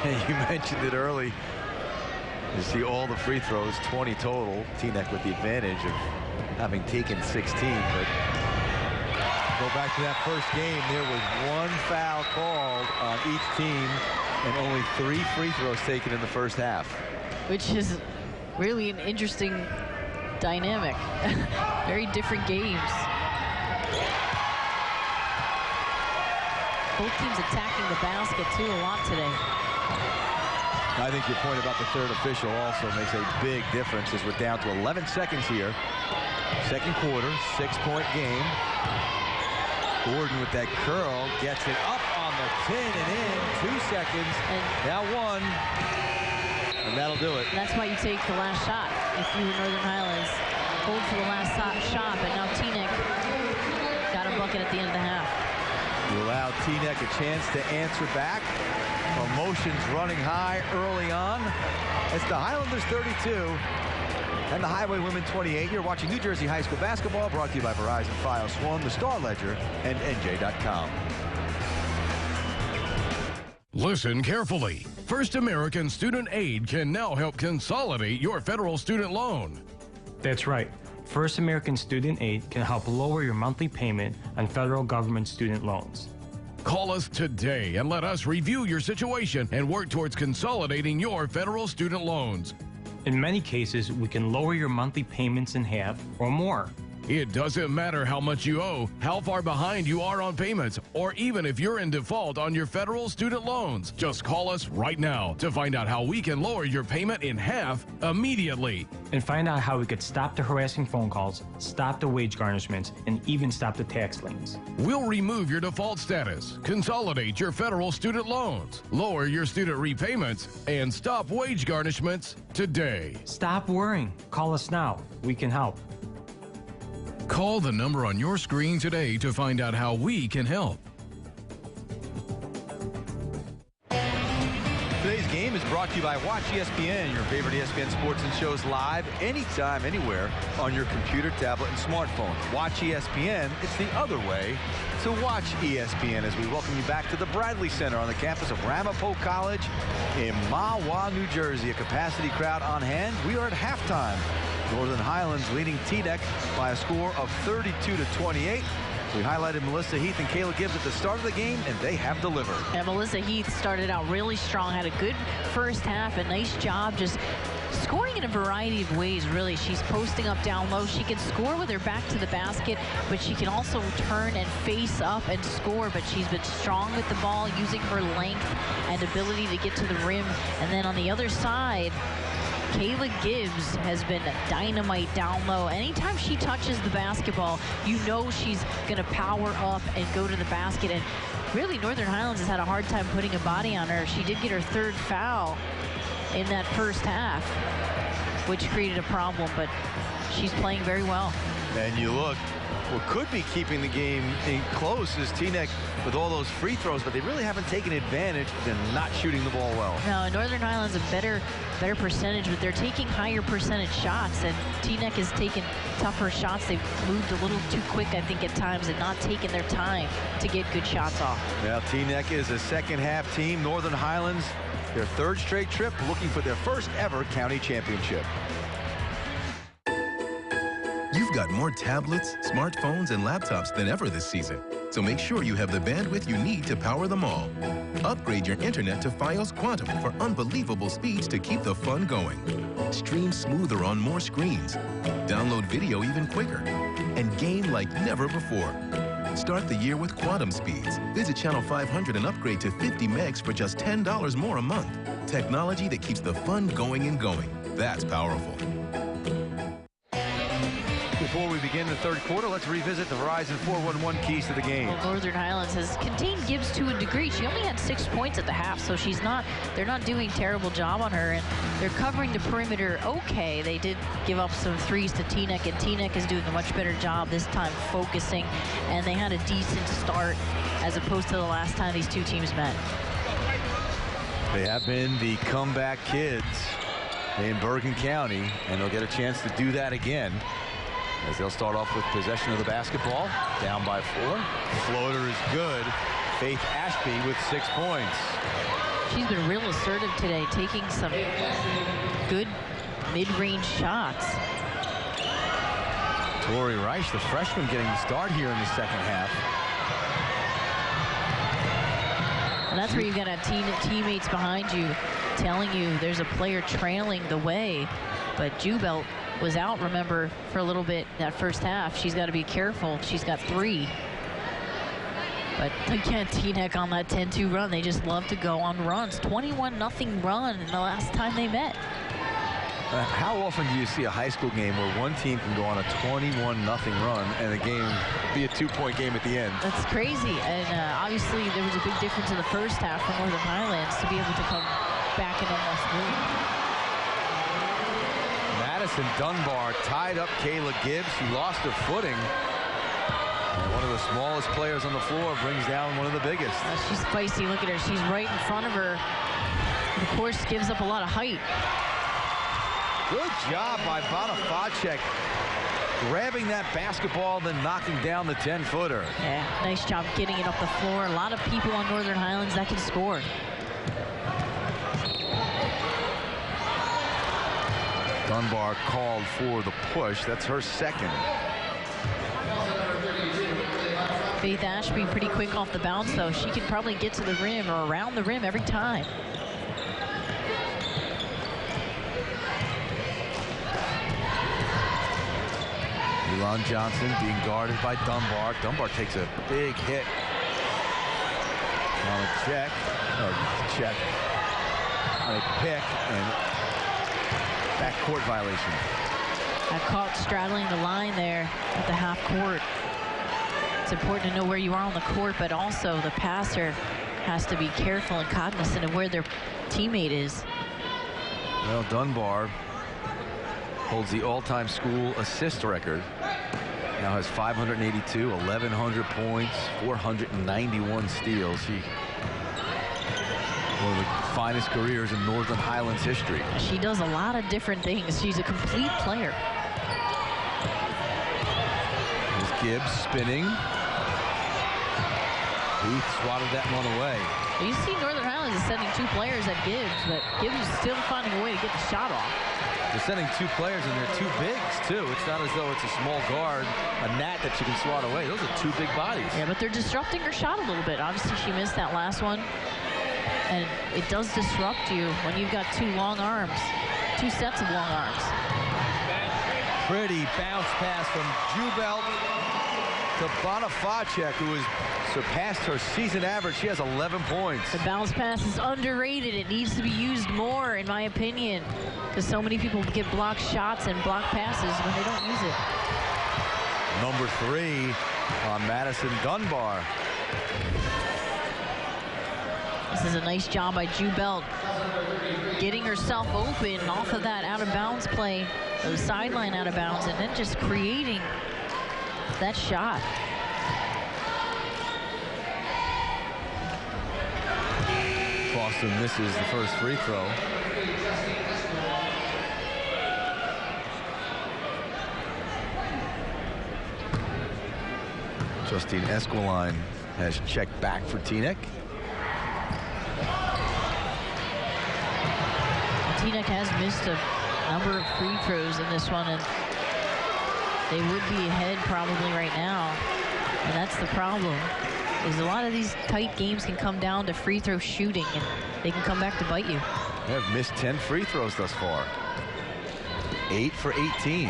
You mentioned it early. You see all the free throws, 20 total. Teaneck with the advantage of having taken 16, but go back to that first game, there was one foul called on each team and only 3 free throws taken in the first half. Which is really an interesting dynamic. Very different games. Both teams attacking the basket too a lot today. I think your point about the third official also makes a big difference as we're down to 11 seconds here. Second quarter, 6-point game. Gordon with that curl gets it up on the pin and in. 2 seconds. And now 1. And that'll do it. That's why you take the last shot. If you were Northern Highlands, hold for the last shot, but now Teaneck got a bucket at the end of the half. You allow Teaneck a chance to answer back. Emotions running high early on. It's the Highlanders 32 and the Highway Women 28. You're watching New Jersey High School basketball, brought to you by Verizon, Fios One, the Star Ledger, and NJ.com. Listen carefully. First American Student Aid can now help consolidate your federal student loan. That's right. First American Student Aid can help lower your monthly payment on federal government student loans. Call us today and let us review your situation and work towards consolidating your federal student loans. In many cases, we can lower your monthly payments in half or more. It doesn't matter how much you owe, how far behind you are on payments, or even if you're in default on your federal student loans. Just call us right now to find out how we can lower your payment in half immediately. And find out how we could stop the harassing phone calls, stop the wage garnishments, and even stop the tax liens. We'll remove your default status, consolidate your federal student loans, lower your student repayments, and stop wage garnishments today. Stop worrying. Call us now. We can help. Call the number on your screen today to find out how we can help. Today's game is brought to you by Watch ESPN, your favorite ESPN sports and shows live anytime, anywhere on your computer, tablet, and smartphone. Watch ESPN, it's the other way to watch ESPN as we welcome you back to the Bradley Center on the campus of Ramapo College in Mahwah, New Jersey. A capacity crowd on hand. We are at halftime. Northern Highlands leading Teaneck by a score of 32-28. We highlighted Melissa Heath and Kayla Gibbs at the start of the game, and they have delivered. And Melissa Heath started out really strong, had a good first half, a nice job just scoring in a variety of ways, really. She's posting up down low. She can score with her back to the basket, but she can also turn and face up and score, but she's been strong with the ball, using her length and ability to get to the rim. And then on the other side, Kayla Gibbs has been dynamite down low. Anytime she touches the basketball, you know she's going to power up and go to the basket. And really, Northern Highlands has had a hard time putting a body on her. She did get her third foul in that first half, which created a problem, but she's playing very well. And you look, what could be keeping the game close is Teaneck with all those free throws, but they really haven't taken advantage than not shooting the ball well. No, Northern Highlands a better percentage, but they're taking higher percentage shots, and Teaneck has taken tougher shots. They've moved a little too quick, I think, at times, and not taken their time to get good shots off. Now, Teaneck is a second half team. Northern Highlands, their third straight trip, looking for their first ever county championship. You've got more tablets, smartphones, and laptops than ever this season. So make sure you have the bandwidth you need to power them all. Upgrade your internet to Fios Quantum for unbelievable speeds to keep the fun going. Stream smoother on more screens. Download video even quicker. And game like never before. Start the year with Quantum speeds. Visit Channel 500 and upgrade to 50 megs for just $10 more a month. Technology that keeps the fun going and going. That's powerful. before we begin the third quarter, let's revisit the Verizon 411 keys to the game. Well, Northern Highlands has contained Gibbs to a degree. She only had 6 points at the half, so they're not doing a terrible job on her, and they're covering the perimeter okay. They did give up some threes to Teaneck, and Teaneck is doing a much better job this time focusing, and they had a decent start as opposed to the last time these two teams met. They have been the comeback kids in Bergen County, and they'll get a chance to do that again as they'll start off with possession of the basketball, down by 4. Floater is good. Faith Ashby with 6 points. She's been real assertive today, taking some good mid-range shots. Tori Reich, the freshman, getting the start here in the second half. And that's where you've got to have teammates behind you telling you there's a player trailing the way. But Jubelt was out, remember, for a little bit that first half. She's got to be careful. She's got 3. But again, Teaneck on that 10-2 run. They just love to go on runs. 21-0 run in the last time they met. How often do you see a high school game where one team can go on a 21-0 run and the game be a 2-point game at the end? That's crazy. And obviously there was a big difference in the first half for Northern Highlands to be able to come back and almost win. Madison Dunbar tied up Kayla Gibbs. She lost her footing. And one of the smallest players on the floor brings down one of the biggest. She's spicy. Look at her. She's right in front of her. Of course, gives up a lot of height. Good job by Bonifacek, grabbing that basketball, then knocking down the 10-footer. Yeah, nice job getting it up the floor. A lot of people on Northern Highlands that can score. Dunbar called for the push. That's her second. Faith Ashby pretty quick off the bounce, though. She can probably get to the rim or around the rim every time. Elon Johnson being guarded by Dunbar. Dunbar takes a big hit on a check, on a pick, and backcourt violation. Got caught straddling the line there at the half court. It's important to know where you are on the court, but also the passer has to be careful and cognizant of where their teammate is. Well, Dunbar holds the all-time school assist record. Now has 582, 1,100 points, 491 steals. One of the finest careers in Northern Highlands history. She does a lot of different things. She's a complete player. Here's Gibbs spinning. Heath swatted that one away. You see Northern Highlands is sending 2 players at Gibbs, but Gibbs is still finding a way to get the shot off. They're sending 2 players, and they're 2 bigs, too. It's not as though it's a small guard, a gnat that you can swat away. Those are 2 big bodies. Yeah, but they're disrupting her shot a little bit. Obviously, she missed that last one. And it does disrupt you when you've got 2 long arms, 2 sets of long arms. Pretty bounce pass from Jubelt to Bonifacek, who has surpassed her season average. She has 11 points. The bounce pass is underrated. It needs to be used more, in my opinion, because so many people get blocked shots and block passes when they don't use it. Number 3 on Madison Dunbar. This is a nice job by Jubelt, getting herself open off of that out-of-bounds play, the sideline out-of-bounds, and then just creating that shot. Boston misses the first free throw. Justine Esquiline has checked back for Teaneck. Teaneck has missed a number of free throws in this one, and they would be ahead probably right now. And that's the problem, is a lot of these tight games can come down to free throw shooting, and they can come back to bite you. They have missed 10 free throws thus far. 8 for 18.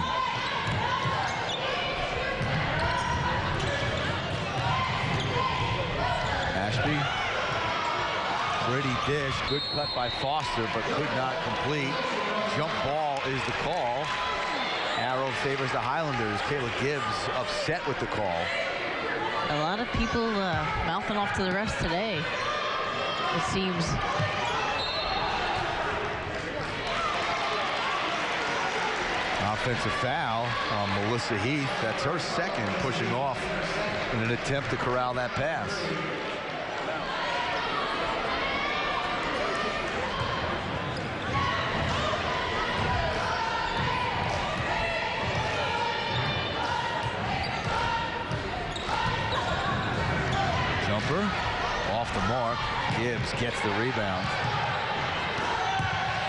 Ashby. Pretty dish. Good cut by Foster, but could not complete. Jump ball is the call. Arrow favors the Highlanders. Kayla Gibbs upset with the call. A lot of people mouthing off to the refs today, it seems. Offensive foul on Melissa Heath. That's her second, pushing off in an attempt to corral that pass. Jumper off the mark. Gibbs gets the rebound.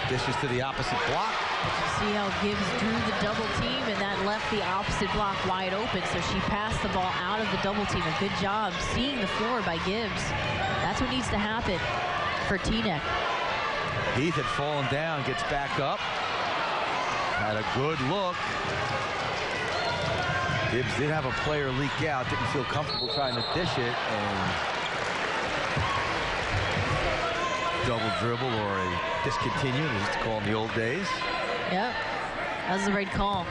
Dishes to the opposite block. See how Gibbs drew the double team, and that left the opposite block wide open, so she passed the ball out of the double team. A good job seeing the floor by Gibbs. That's what needs to happen for Teaneck. Heath had fallen down, gets back up. Had a good look. Gibbs did have a player leak out, didn't feel comfortable trying to dish it, and double dribble or a discontinue, as it's called in the old days. Yep, that was the right call.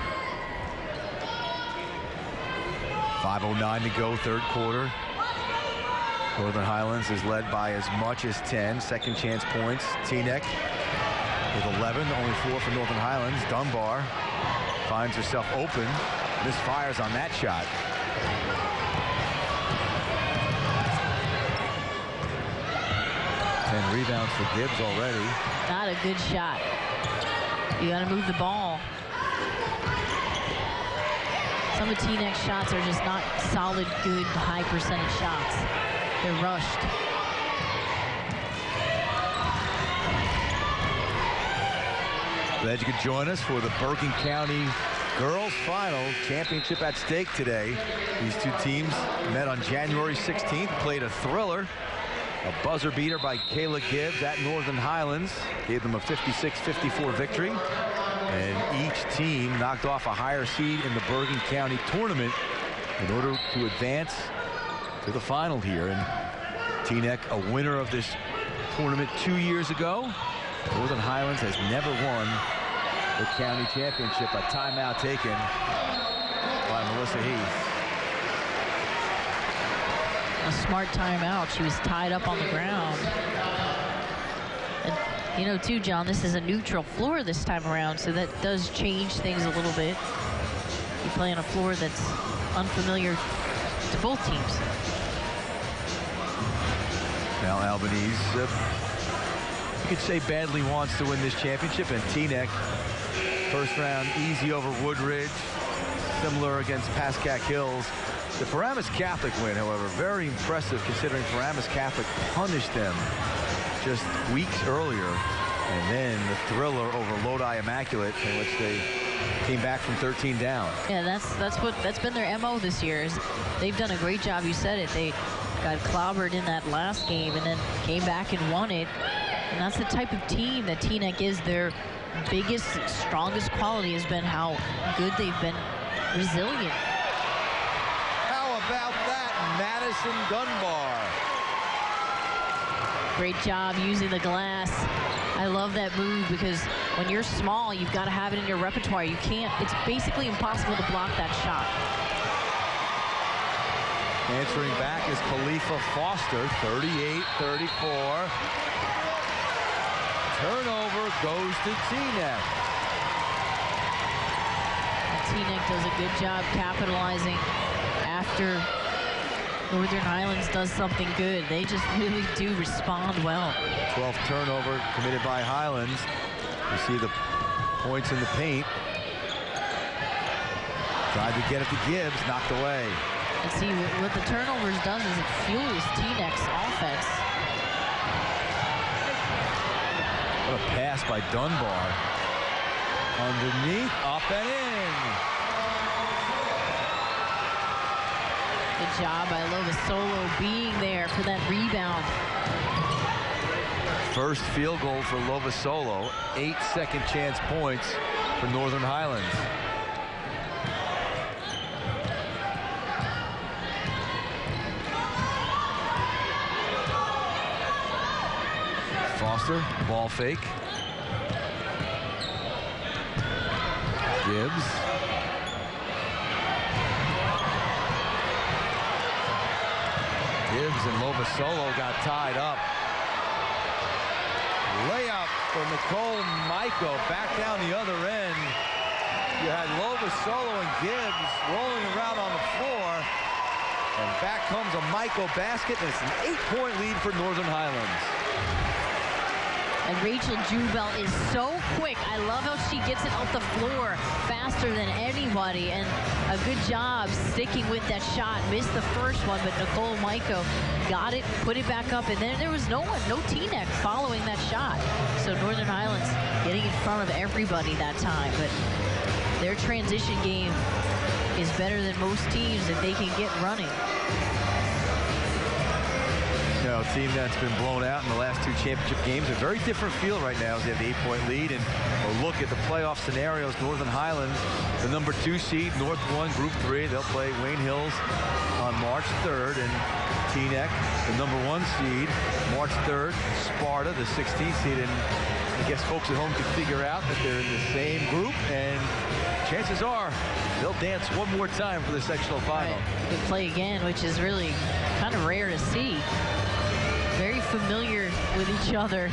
5:09 to go, third quarter. Northern Highlands is led by as much as 10 second chance points. Teaneck with 11, only 4 for Northern Highlands. Dunbar finds herself open, misfires on that shot. And rebounds for Gibbs already. Not a good shot. You got to move the ball. Some of Teaneck's shots are just not solid, good, high percentage shots. They're rushed. Glad you could join us for the Bergen County Girls Final Championship at stake today. These two teams met on January 16th, played a thriller. A buzzer beater by Kayla Gibbs at Northern Highlands gave them a 56-54 victory. And each team knocked off a higher seed in the Bergen County tournament in order to advance to the final here. And Teaneck, a winner of this tournament 2 years ago. Northern Highlands has never won the county championship. A timeout taken by Melissa Heath. A smart timeout. She was tied up on the ground. And, you know, too, John, this is a neutral floor this time around, so that does change things a little bit. You play on a floor that's unfamiliar to both teams. Now Albanese, you could say badly wants to win this championship, and Teaneck, first round easy over Woodridge, similar against Pascack Hills. The Paramus Catholic win, however, very impressive considering Paramus Catholic punished them just weeks earlier. And then the thriller over Lodi Immaculate, in which they came back from 13 down. Yeah, that's been their MO this year. Is they've done a great job. You said it. They got clobbered in that last game and then came back and won it. And that's the type of team that Teaneck is. Their biggest, strongest quality has been how good they've been resilient. About that, Madison Dunbar. Great job using the glass. I love that move because when you're small, you've got to have it in your repertoire. You can't, it's basically impossible to block that shot. Answering back is Khalifa Foster, 38-34. Turnover goes to Teaneck. Teaneck does a good job capitalizing after Northern Highlands does something good. They just really do respond well. 12th turnover committed by Highlands. You see the points in the paint. Tried to get it to Gibbs, knocked away. And see, what the turnovers does is it fuels Teaneck's offense. What a pass by Dunbar. Underneath, up and in. Good job by Lovasolo being there for that rebound. First field goal for Lovasolo. 8 second chance points for Northern Highlands. Foster, ball fake. Gibbs Gibbs and Lovasolo got tied up. Layup for Nicole Maiko back down the other end. You had Lovasolo and Gibbs rolling around on the floor. And back comes a Maiko basket, and it's an 8-point lead for Northern Highlands. And Rachel Jubelt is so quick. I love how she gets it off the floor faster than anybody. And a good job sticking with that shot. Missed the first one, but Nicole Maiko got it, put it back up, and then there was no T-neck following that shot. So Northern Highlands getting in front of everybody that time. But their transition game is better than most teams if they can get running. You know, a team that's been blown out in the last 2 championship games, a very different feel right now as they have the 8-point lead. And a look at the playoff scenarios. Northern Highlands, the number 2 seed, North 1, Group 3. They'll play Wayne Hills on March 3rd. And Teaneck, the number 1 seed, March 3rd. Sparta, the 16th seed. And I guess folks at home can figure out that they're in the same group. And chances are they'll dance one more time for the sectional final. Right. They play again, which is really kind of rare to see. Very familiar with each other.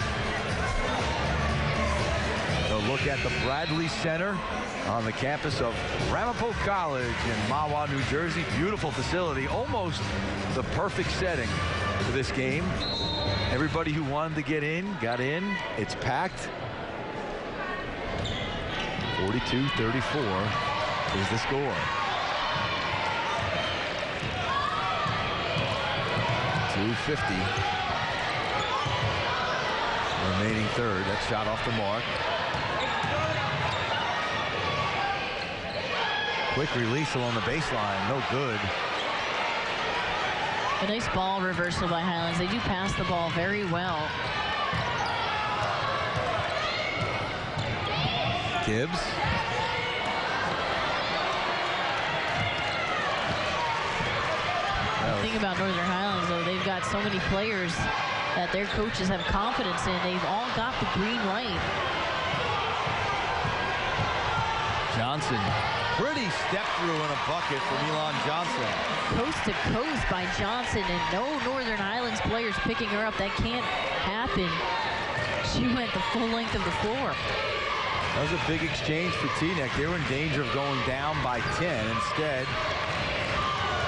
A look at the Bradley Center on the campus of Ramapo College in Mahwah, New Jersey. Beautiful facility, almost the perfect setting for this game. Everybody who wanted to get in, got in. It's packed. 42-34 is the score. 2:50 remaining third. That shot off the mark. Quick release along the baseline, no good. A nice ball reversal by Highlands. They do pass the ball very well. Gibbs. The thing about Northern Highlands, though, they've got so many players that their coaches have confidence in. They've all got the green light. Johnson, pretty step through in a bucket for Milan Johnson. Coast to coast by Johnson, and no Northern Highlands players picking her up. That can't happen. She went the full length of the floor. That was a big exchange for Teaneck. They were in danger of going down by 10. Instead,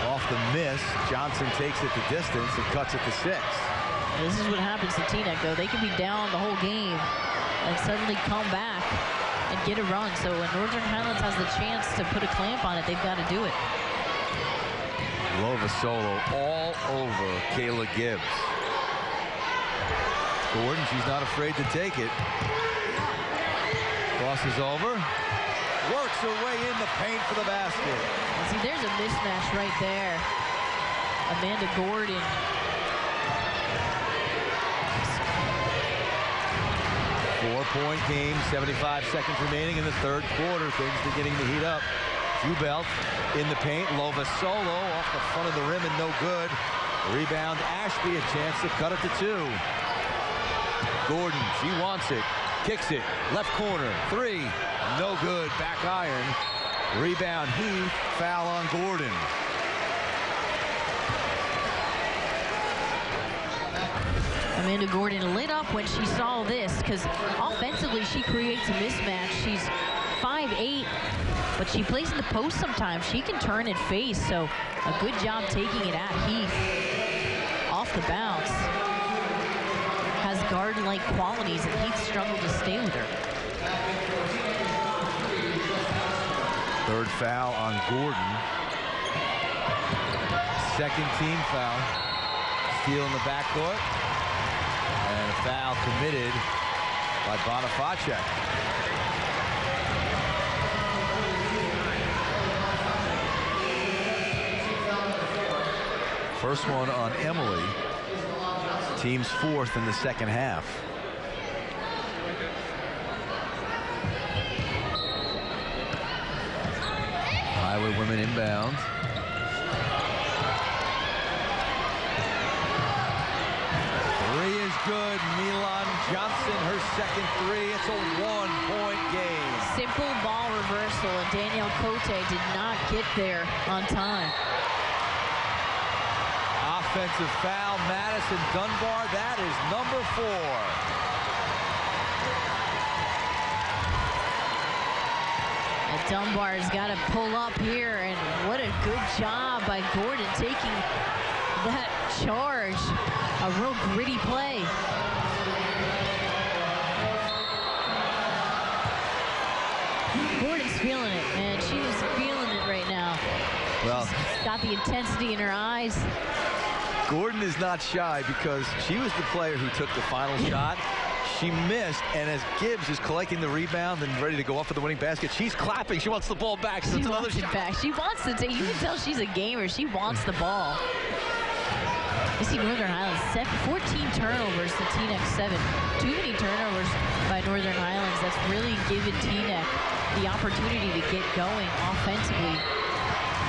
off the miss, Johnson takes it the distance and cuts it to 6. This is what happens to Teaneck, though. They can be down the whole game and suddenly come back and get a run. So when Northern Highlands has the chance to put a clamp on it, they've got to do it. Lovasolo all over Kayla Gibbs. Gordon, she's not afraid to take it. Crosses over. Works her way in the paint for the basket. And see, there's a mismatch right there. Amanda Gordon. Four-point game, 75 seconds remaining in the third quarter. Things beginning to heat up. Jubelt in the paint. Lovasolo off the front of the rim and no good. Rebound, Ashby, a chance to cut it to 2. Gordon, she wants it. Kicks it. Left corner. 3. No good. Back iron. Rebound, Heath. Foul on Gordon. Amanda Gordon lit up when she saw this because offensively she creates a mismatch. She's 5'8", but she plays in the post sometimes. She can turn and face, so a good job taking it at Heath. Off the bounce. Has guard-like qualities, and Heath struggled to stay with her. Third foul on Gordon. Second team foul. Steal in the backcourt. And a foul committed by Bonifacek. First one on Emily. Team's 4th in the second half. Highway women inbound. Three is good. Milan Johnson, her second 3. It's a 1-point game. Simple ball reversal, and Danielle Cote did not get there on time. offensive foul. Madison Dunbar, that is number 4. Dunbar's got to pull up here, and what a good job by Gordon taking that charge. A real gritty play. Gordon's feeling it, man. She is feeling it right now. Well, she's got the intensity in her eyes. Gordon is not shy because she was the player who took the final shot. She missed, and as Gibbs is collecting the rebound and ready to go up for the winning basket, she's clapping. She wants the ball back. So she wants it back. She wants to take. You can tell she's a gamer. She wants the ball. You see Northern Highlands 14 turnovers to Teaneck 7. Too many turnovers by Northern Highlands. That's really given Teaneck the opportunity to get going offensively.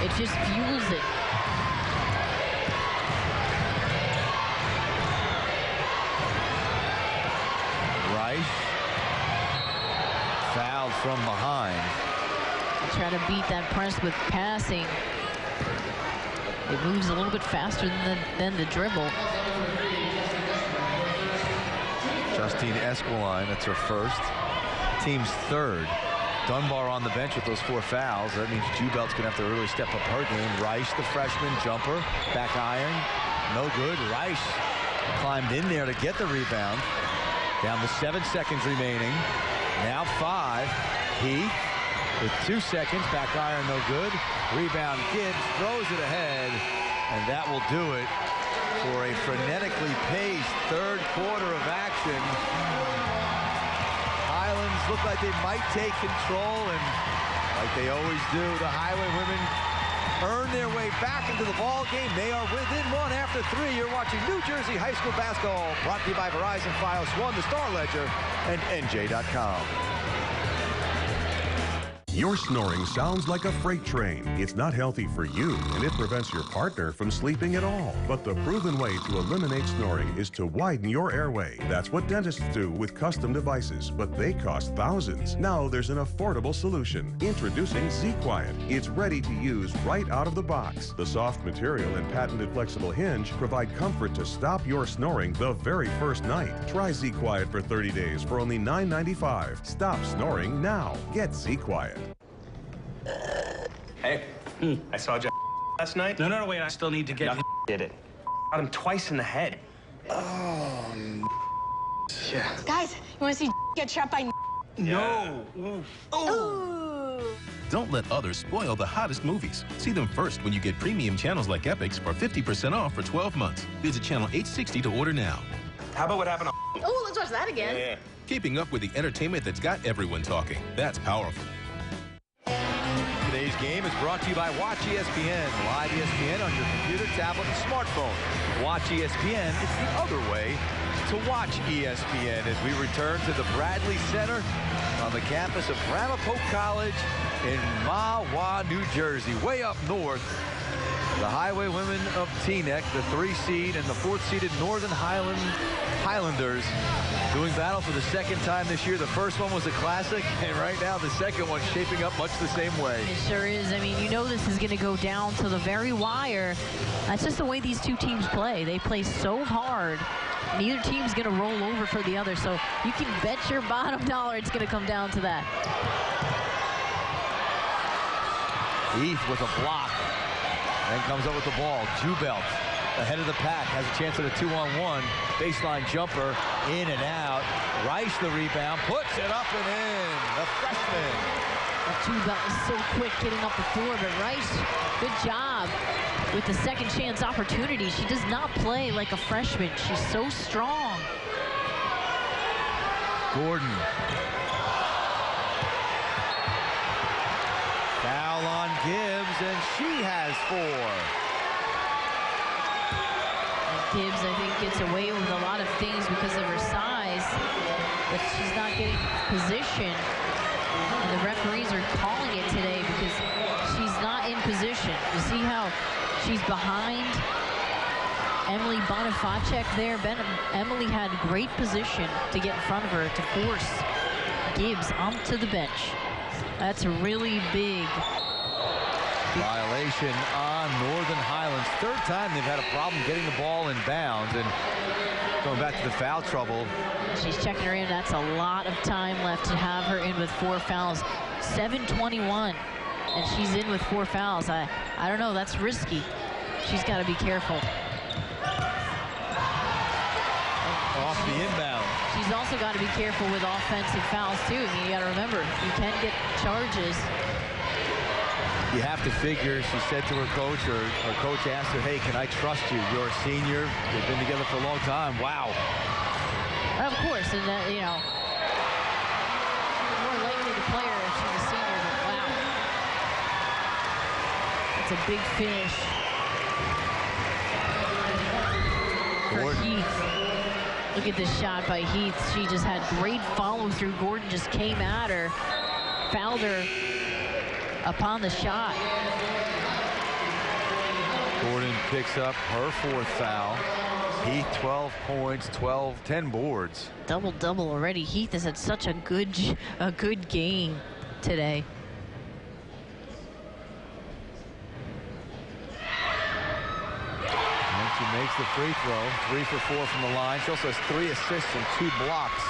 It just fuels it. Fouled from behind. Try to beat that press with passing. It moves a little bit faster than the dribble. Justine Esquiline, that's her first. Team's third. Dunbar on the bench with those 4 fouls. That means Jubelt's going to have to really step up her game. Rice, the freshman, jumper, back iron. No good. Rice climbed in there to get the rebound. Down to 7 seconds remaining. Now 5. Heath with 2 seconds. Back iron, no good. Rebound, Gibbs throws it ahead. And that will do it for a frenetically paced third quarter of action. Highlands look like they might take control, and like they always do, the Highway women earn their way back into the ball game. They are within 1 after 3. You're watching New Jersey High School basketball, brought to you by Verizon, Fios One, the Star Ledger, and NJ.com. Your snoring sounds like a freight train. It's not healthy for you, and it prevents your partner from sleeping at all. But the proven way to eliminate snoring is to widen your airway. That's what dentists do with custom devices, but they cost thousands. Now there's an affordable solution. Introducing Z-Quiet. It's ready to use right out of the box. The soft material and patented flexible hinge provide comfort to stop your snoring the very first night. Try Z-Quiet for 30 days for only $9.95. Stop snoring now. Get Z-Quiet. Hey, I saw Jeff last night. No, wait, I still need to get him. Did it. Got him twice in the head. Oh, yeah. Guys, you want to see get shot by No. Ooh. Don't let others spoil the hottest movies. See them first when you get premium channels like Epix for 50% off for 12 months. Visit channel 860 to order now. How about what happened to Oh, let's watch that again. Yeah. Keeping up with the entertainment that's got everyone talking. That's powerful. Today's game is brought to you by Watch ESPN. Live ESPN on your computer, tablet, and smartphone. Watch ESPN. It's the other way to watch ESPN as we return to the Bradley Center on the campus of Ramapo College in Mahwah, New Jersey, way up north. The Highway women of Teaneck, the 3 seed, and the 4th seeded Northern Highlanders doing battle for the second time this year. The first one was a classic, and right now the second one's shaping up much the same way. It sure is. I mean, you know this is going to go down to the very wire. That's just the way these two teams play. They play so hard. Neither team's going to roll over for the other, so you can bet your bottom dollar it's going to come down to that. Heath with a block. Then comes up with the ball. Jubelt ahead of the pack. Has a chance at a 2-on-1. Baseline jumper. In and out. Rice the rebound. Puts it up and in. The freshman. Jubelt is so quick getting up the floor, but Rice, good job with the second chance opportunity. She does not play like a freshman. She's so strong. Gordon. Foul on Gibbs, and she has 4. Gibbs, I think, gets away with a lot of things because of her size, but she's not getting position. And the referees are calling it today because she's not in position. You see how she's behind Emily Bonifacek there. Emily had great position to get in front of her to force Gibbs onto the bench. That's really big. Violation on Northern Highlands. Third time they've had a problem getting the ball in bounds, and going back to the foul trouble. She's checking her in. That's a lot of time left to have her in with 4 fouls. 7:21, and she's in with 4 fouls. I don't know. That's risky. She's got to be careful. Off the inbound. She's also got to be careful with offensive fouls, too. I mean, you got to remember, you can get charges. You have to figure, she said to her coach, or her coach asked her, hey, can I trust you? You're a senior. They've been together for a long time. Wow. Of course, and that, you know, more likely to play her if she's a senior, but wow. It's a big finish for Heath. Look at this shot by Heath. She just had great follow-through. Gordon just came at her, fouled her upon the shot. Gordon picks up her 4th foul. Heath 12 points, 10 boards. Double-double already. Heath has had such a good game today. And she makes the free throw. 3 for 4 from the line. She also has 3 assists and 2 blocks.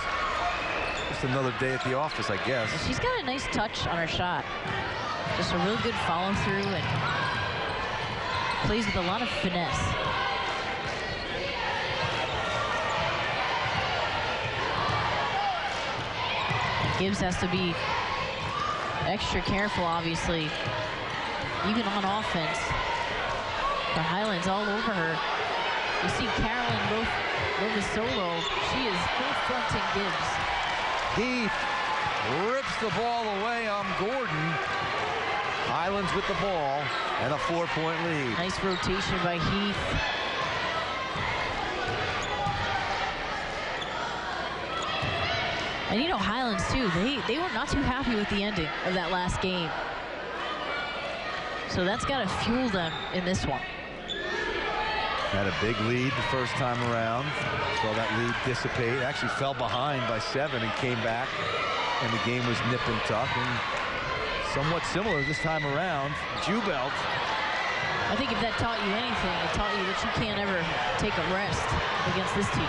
Just another day at the office, I guess. She's got a nice touch on her shot. Just a real good follow through and plays with a lot of finesse. Gibbs has to be extra careful, obviously, even on offense. The Highlands all over her. You see Carolyn Lovasolo. She is full fronting Gibbs. Heath rips the ball away on Gordon. Highlands with the ball and a 4-point lead. Nice rotation by Heath. And you know, Highlands too, they were not too happy with the ending of that last game. So that's got to fuel them in this one. Had a big lead the first time around. Saw that lead dissipate. Actually fell behind by 7 and came back. And the game was nip and tuck. And somewhat similar this time around. Jubelt. I think if that taught you anything, it taught you that you can't ever take a rest against this team.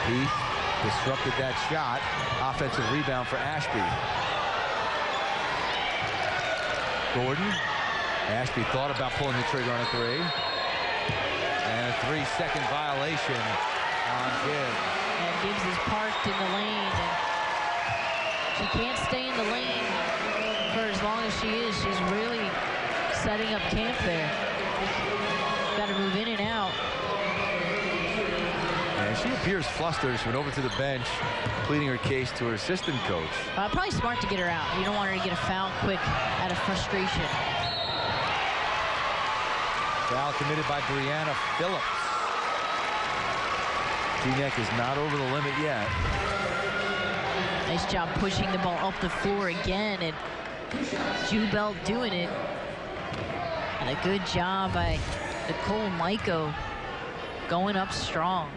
Heath disrupted that shot. Offensive rebound for Ashby. Gordon. Ashby thought about pulling the trigger on a 3. And a 3-second violation on Gibbs. And Gibbs is parked in the lane. And she can't stay in the lane for as long as she is. She's really setting up camp there. Got to move in and out. And she appears flustered. She went over to the bench, pleading her case to her assistant coach. Probably smart to get her out. You don't want her to get a foul quick out of frustration. Foul committed by Brianna Phillips. Teaneck is not over the limit yet. Nice job pushing the ball up the floor again, and Jubelt doing it. And a good job by Nicole Maiko going up strong.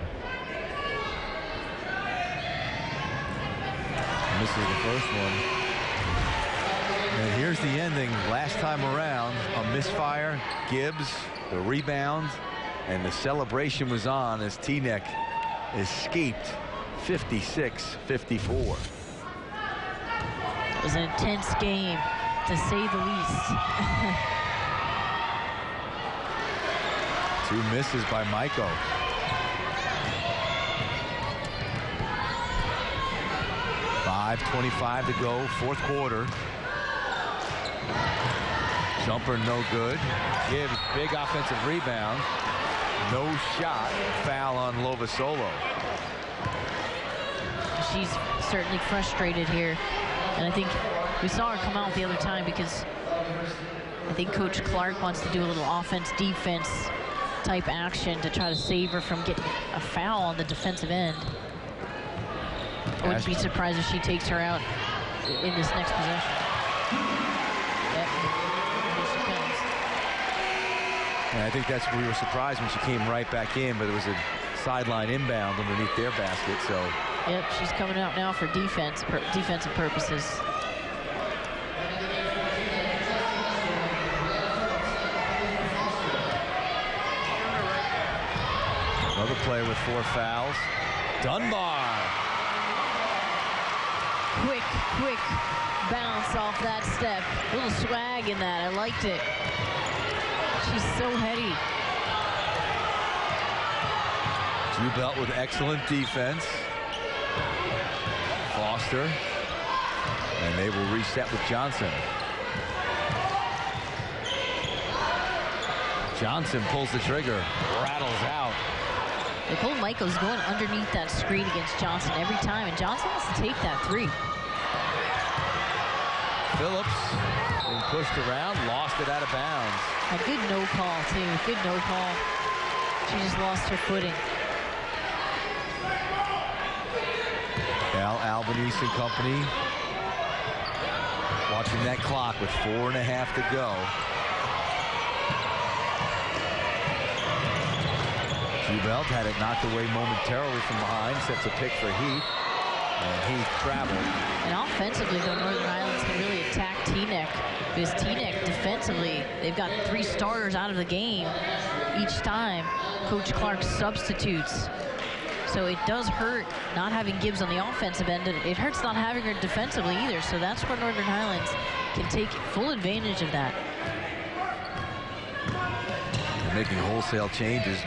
And this is the first one. And here's the ending. Last time around, a misfire. Gibbs, the rebound, and the celebration was on as Teaneck escaped 56-54. It was an intense game, to say the least. 2 misses by Maiko. .5:25 to go, 4th quarter. Jumper no good. Gibbs, big offensive rebound. No shot. Foul on Lovasolo. She's certainly frustrated here. And I think we saw her come out the other time because I think Coach Clark wants to do a little offense-defense type action to try to save her from getting a foul on the defensive end. I wouldn't be surprised if she takes her out in this next possession. Yep. Here she comes. And I think that's where we were surprised when she came right back in, but it was a sideline inbound underneath their basket. So. Yep, she's coming out now for defensive purposes. player with 4 fouls. Dunbar. Quick bounce off that step. A little swag in that. I liked it. She's so heady. Jubelt with excellent defense. Foster. And they will reset with Johnson. Johnson pulls the trigger. Rattles out. Nicole Michaels going underneath that screen against Johnson every time, and Johnson has to take that 3. Phillips being pushed around, lost it out of bounds. A good no call, too. Good no call. She just lost her footing. Al Albanese and company watching that clock with 4.5 to go. Jubelt had it knocked away momentarily from behind, sets a pick for Heath, and Heath traveled. And offensively, though, Northern Highlands can really attack Teaneck, because Teaneck defensively, they've got 3 starters out of the game each time. Coach Clark substitutes. So it does hurt not having Gibbs on the offensive end. It hurts not having her defensively either. So that's where Northern Highlands can take full advantage of that. They're making wholesale changes.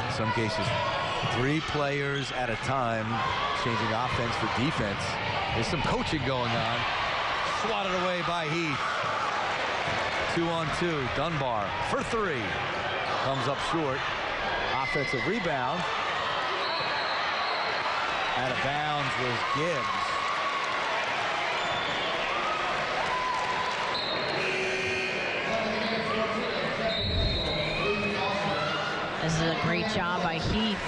In some cases, 3 players at a time, changing offense for defense. There's some coaching going on. Swatted away by Heath. 2-on-2. Dunbar for 3. Comes up short. Offensive rebound. Out of bounds was Gibbs. This is a great job by Heath.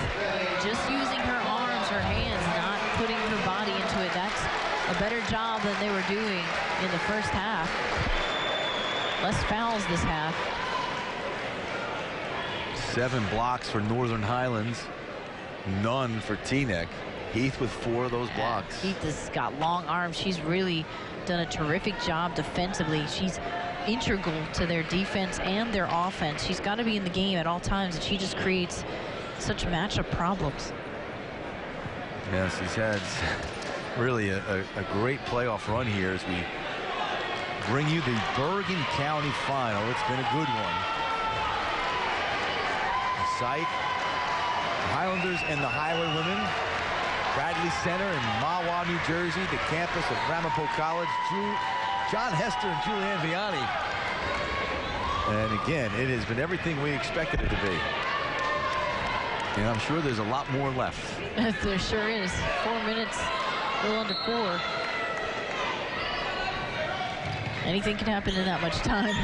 Just using her arms, her hands, not putting her body into it. That's a better job than they were doing in the first half. Less fouls this half. 7 blocks for Northern Highlands. None for Teaneck. Heath with 4 of those blocks. Heath has got long arms. She's really done a terrific job defensively. She's integral to their defense and their offense. She's got to be in the game at all times, and she just creates such matchup problems. Yes, he's had really a great playoff run here as we bring you the Bergen County Final. It's been a good one. The site, the Highlanders and the Highland women. Bradley Center in Mahwah, New Jersey, the campus of Ramapo College. John Hester and Julianne Vianney. And again, it has been everything we expected it to be. And I'm sure there's a lot more left. There sure is. 4 minutes, a little under 4. Anything can happen in that much time.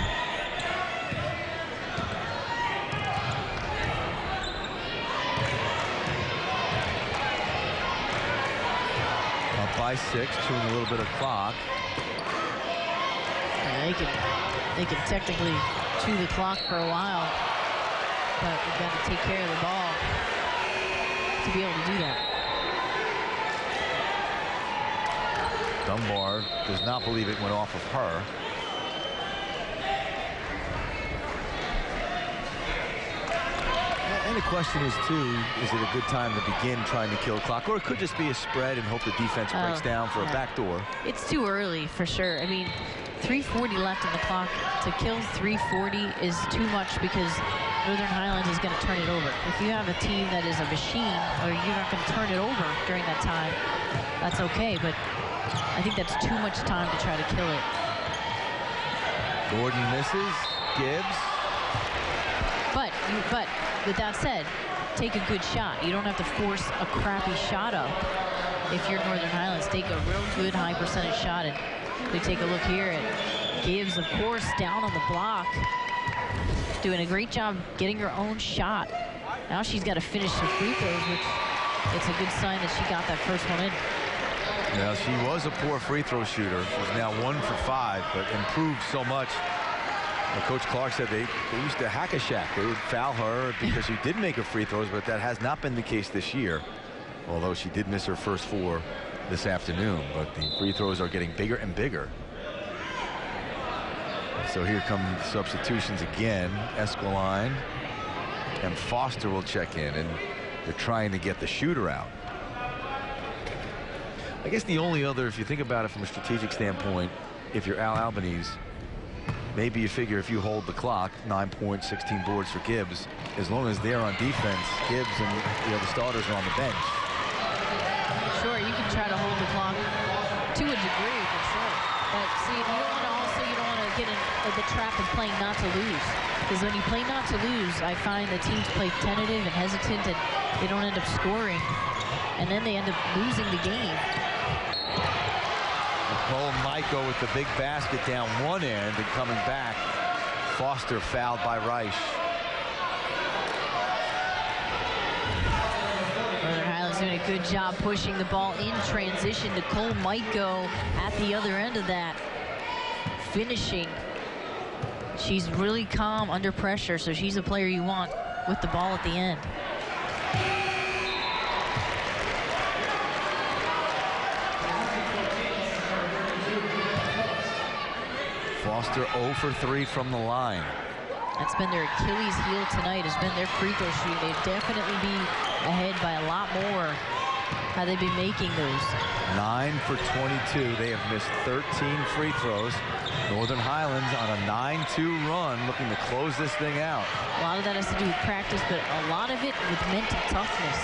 By 6, chewing a little bit of clock. Yeah, they can technically chew the clock for a while, but we've got to take care of the ball to be able to do that. Dunbar does not believe it went off of her. And the question is, too, is it a good time to begin trying to kill the clock? Or it could just be a spread and hope the defense breaks down for a backdoor. It's too early, for sure. I mean, 3:40 left on the clock. To kill 3:40 is too much because Northern Highlands is going to turn it over. If you have a team that is a machine, or you're not going to turn it over during that time, that's okay. But I think that's too much time to try to kill it. Gordon misses. Gibbs. But with that said, take a good shot. You don't have to force a crappy shot up. If you're Northern Highlands, take a real good high percentage shot. And we take a look here at Gibbs, of course, down on the block, doing a great job getting her own shot. Now she's got to finish some free throws, which it's a good sign that she got that first one in. Yeah, she was a poor free throw shooter. She's now 1 for 5, but improved so much. Coach Clark said they used to hack a shack. They would foul her because she did make her free throws, but that has not been the case this year. Although she did miss her first 4 this afternoon, but the free throws are getting bigger and bigger. So here come substitutions again. Esquiline and Foster will check in, and They're trying to get the shooter out. I guess the only other, if you think about it from a strategic standpoint, if you're Al Albanese, maybe you figure if you hold the clock, 9 points, 16 boards for Gibbs, as long as they're on defense, Gibbs and the starters are on the bench. Sure, you can try to hold the clock to a degree, for sure. But see, you don't want to get in the trap of playing not to lose. Because when you play not to lose, I find the teams play tentative and hesitant, and they don't end up scoring. And then they end up losing the game. Nicole Michael with the big basket down one end and coming back. Foster fouled by Reich. Northern Highlands doing a good job pushing the ball in transition. Nicole might go at the other end of that. Finishing. She's really calm under pressure, so she's a player you want with the ball at the end. Foster 0 for 3 from the line. That's been their Achilles heel tonight, has been their free throw shooting. They'd definitely be ahead by a lot more had they been making those. 9 for 22. They have missed 13 free throws. Northern Highlands on a 9-2 run, looking to close this thing out. A lot of that has to do with practice, but a lot of it with mental toughness.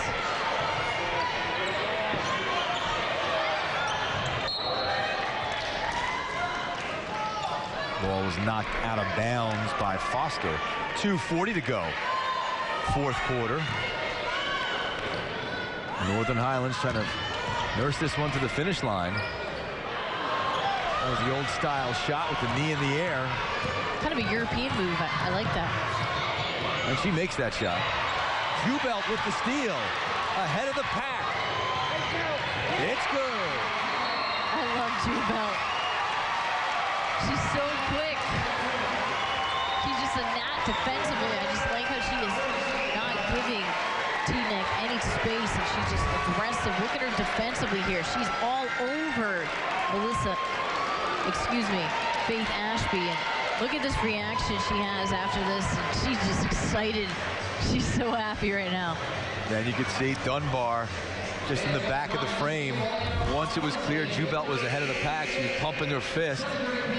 Ball was knocked out of bounds by Foster. 2:40 to go. Fourth quarter. Northern Highlands trying to nurse this one to the finish line. That was the old style shot with the knee in the air. Kind of a European move. I like that. And she makes that shot. Jubelt with the steal. Ahead of the pack. It's good. I love Jubelt. She's so quick. She's just a gnat defensively. I just like how she is not giving T-Neck any space, and she's just aggressive. Look at her defensively here. She's all over Faith Ashby. And look at this reaction she has after this. And she's just excited. She's so happy right now. Then you can see Dunbar just in the back of the frame. Once it was clear Jubelt was ahead of the pack, she was pumping her fist.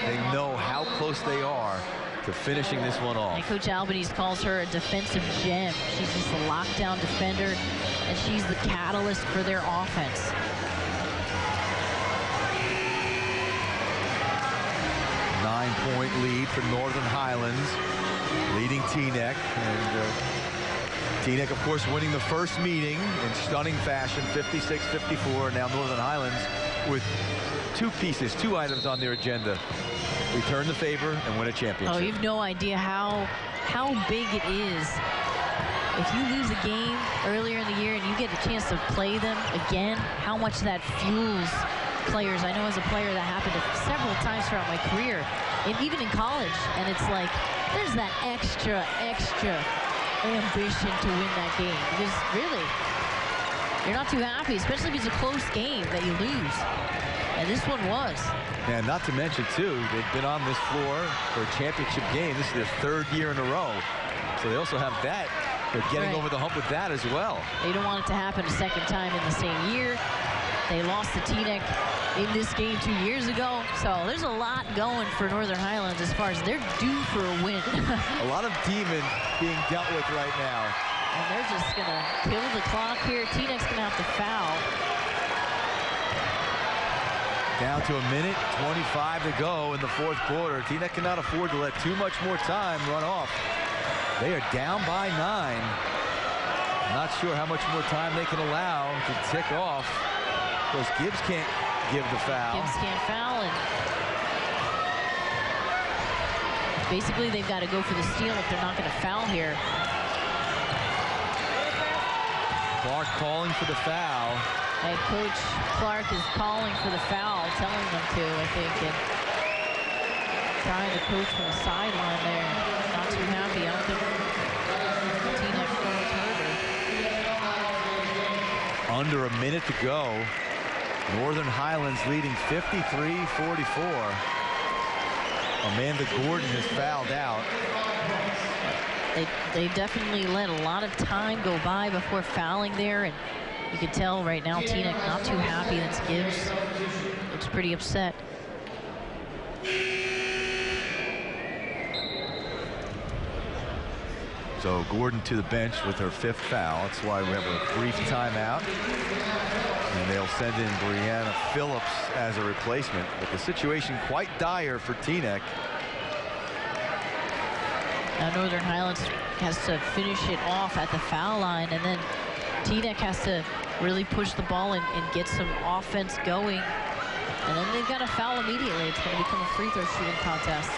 They know how close they are to finishing this one off. And Coach Albanese calls her a defensive gem. She's just a lockdown defender, and she's the catalyst for their offense. Nine-point lead for Northern Highlands, leading T-Neck. And T-Neck, of course, winning the first meeting in stunning fashion, 56-54. Now Northern Highlands with two items on their agenda. Return the favor and win a championship. Oh, you've no idea how big it is. If you lose a game earlier in the year and you get a chance to play them again, how much that fuels players. I know as a player that happened several times throughout my career, and even in college. And it's like, there's that extra ambition to win that game. Because really, you're not too happy, especially if it's a close game that you lose. And this one was. And not to mention, too, they've been on this floor for a championship game. This is their third year in a row. So they also have that. They're getting over the hump with that as well. They don't want it to happen a second time in the same year. They lost to T-Neck in this game 2 years ago. So there's a lot going for Northern Highlands as far as they're due for a win. A lot of demons being dealt with right now. And they're just going to kill the clock here. T-Neck's going to have to foul. Down to a minute 25 to go in the fourth quarter. T-Neck cannot afford to let too much more time run off. They are down by 9. Not sure how much more time they can allow to tick off. Because Gibbs can't give the foul. Gibbs can't foul. And basically, they've got to go for the steal if they're not going to foul here. Clark calling for the foul. And Coach Clark is calling for the foul, telling them to, I think, and trying to coach from the sideline there. Not too happy. I don't think T-Neck throws hurt. Under a minute to go. Northern Highlands leading 53-44. Amanda Gordon has fouled out. They definitely let a lot of time go by before fouling there, and you can tell right now Teaneck not too happy. That's Gibbs. Looks pretty upset. So Gordon to the bench with her 5th foul. That's why we have a brief timeout. And they'll send in Brianna Phillips as a replacement. But the situation quite dire for Teaneck. Now Northern Highlands has to finish it off at the foul line, and then Teaneck has to really push the ball and get some offense going. And then they've got to foul immediately. It's going to become a free throw shooting contest.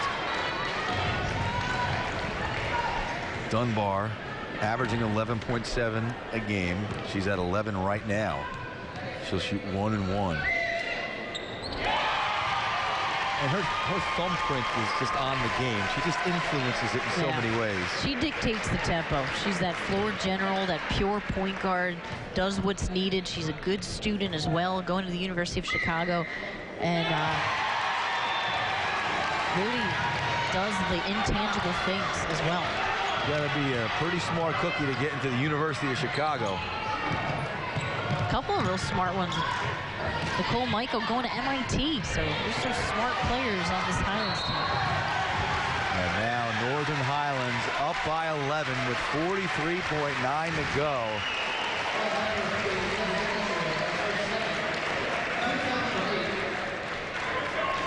Dunbar averaging 11.7 a game. She's at 11 right now. She'll shoot 1 and 1. And her thumbprint is just on the game. She just influences it in so many ways. She dictates the tempo. She's that floor general, that pure point guard, does what's needed. She's a good student as well, going to the University of Chicago, and really does the intangible things as well. You got to be a pretty smart cookie to get into the University of Chicago. A couple of real smart ones. Nicole Michael going to MIT, so there's some smart players on this Highlands team. And now Northern Highlands up by 11 with 43.9 to go.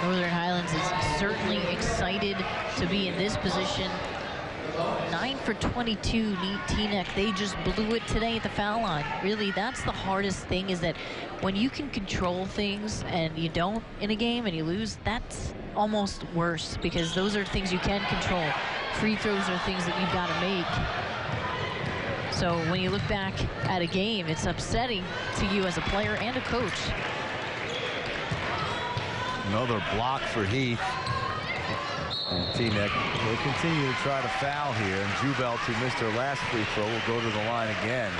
Northern Highlands is certainly excited to be in this position. 9 for 22, Teaneck. They just blew it today at the foul line. Really, that's the hardest thing, is that when you can control things and you don't in a game and you lose, that's almost worse, because those are things you can control. Free throws are things that you've got to make. So when you look back at a game, it's upsetting to you as a player and a coach. Another block for Heath. And Teaneck will continue to try to foul here, and Jubelt, who missed her last free throw, will go to the line again.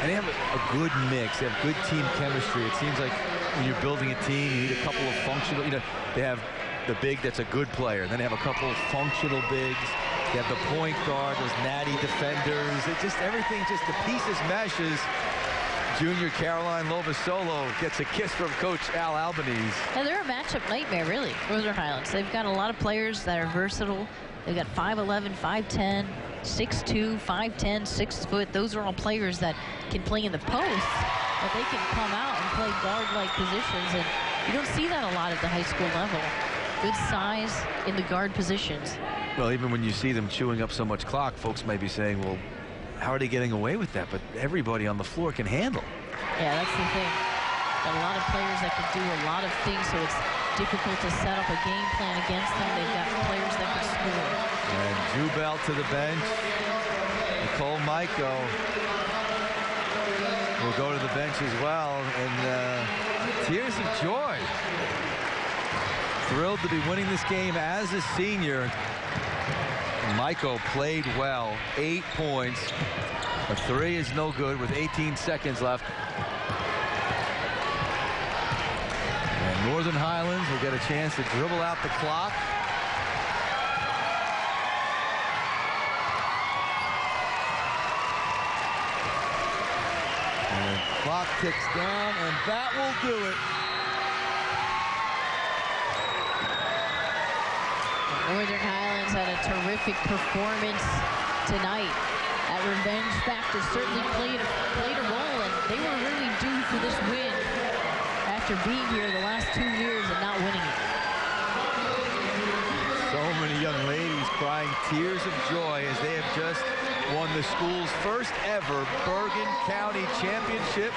And they have a good mix. They have good team chemistry. It seems like when you're building a team, you need a couple of functional, they have the big that's a good player. Then they have a couple of functional bigs. They have the point guard, those natty defenders. It just, everything, just the pieces meshes. Junior Caroline Lovasolo gets a kiss from Coach Al Albanese. Yeah, they're a matchup nightmare, really, Northern Highlands. They've got a lot of players that are versatile. They've got 5'11", 5'10", 6'2", 5'10", 6 foot. Those are all players that can play in the post, but they can come out and play guard-like positions, and you don't see that a lot at the high school level. Good size in the guard positions. Well, even when you see them chewing up so much clock, folks may be saying, well, how are they getting away with that? But everybody on the floor can handle. Yeah, that's the thing. Got a lot of players that can do a lot of things, so it's difficult to set up a game plan against them. They've got players that can score. And Jubelt to the bench. Nicole Maiko will go to the bench as well. And tears of joy. Thrilled to be winning this game as a senior. Maiko played well, 8 points. A 3 is no good with 18 seconds left. And Northern Highlands will get a chance to dribble out the clock. And the clock ticks down, and that will do it. Northern Highlands had a terrific performance tonight. That revenge factor certainly played a role, and they were really due for this win after being here the last 2 years and not winning it. So many young ladies crying tears of joy as they have just won the school's first ever Bergen County Championship.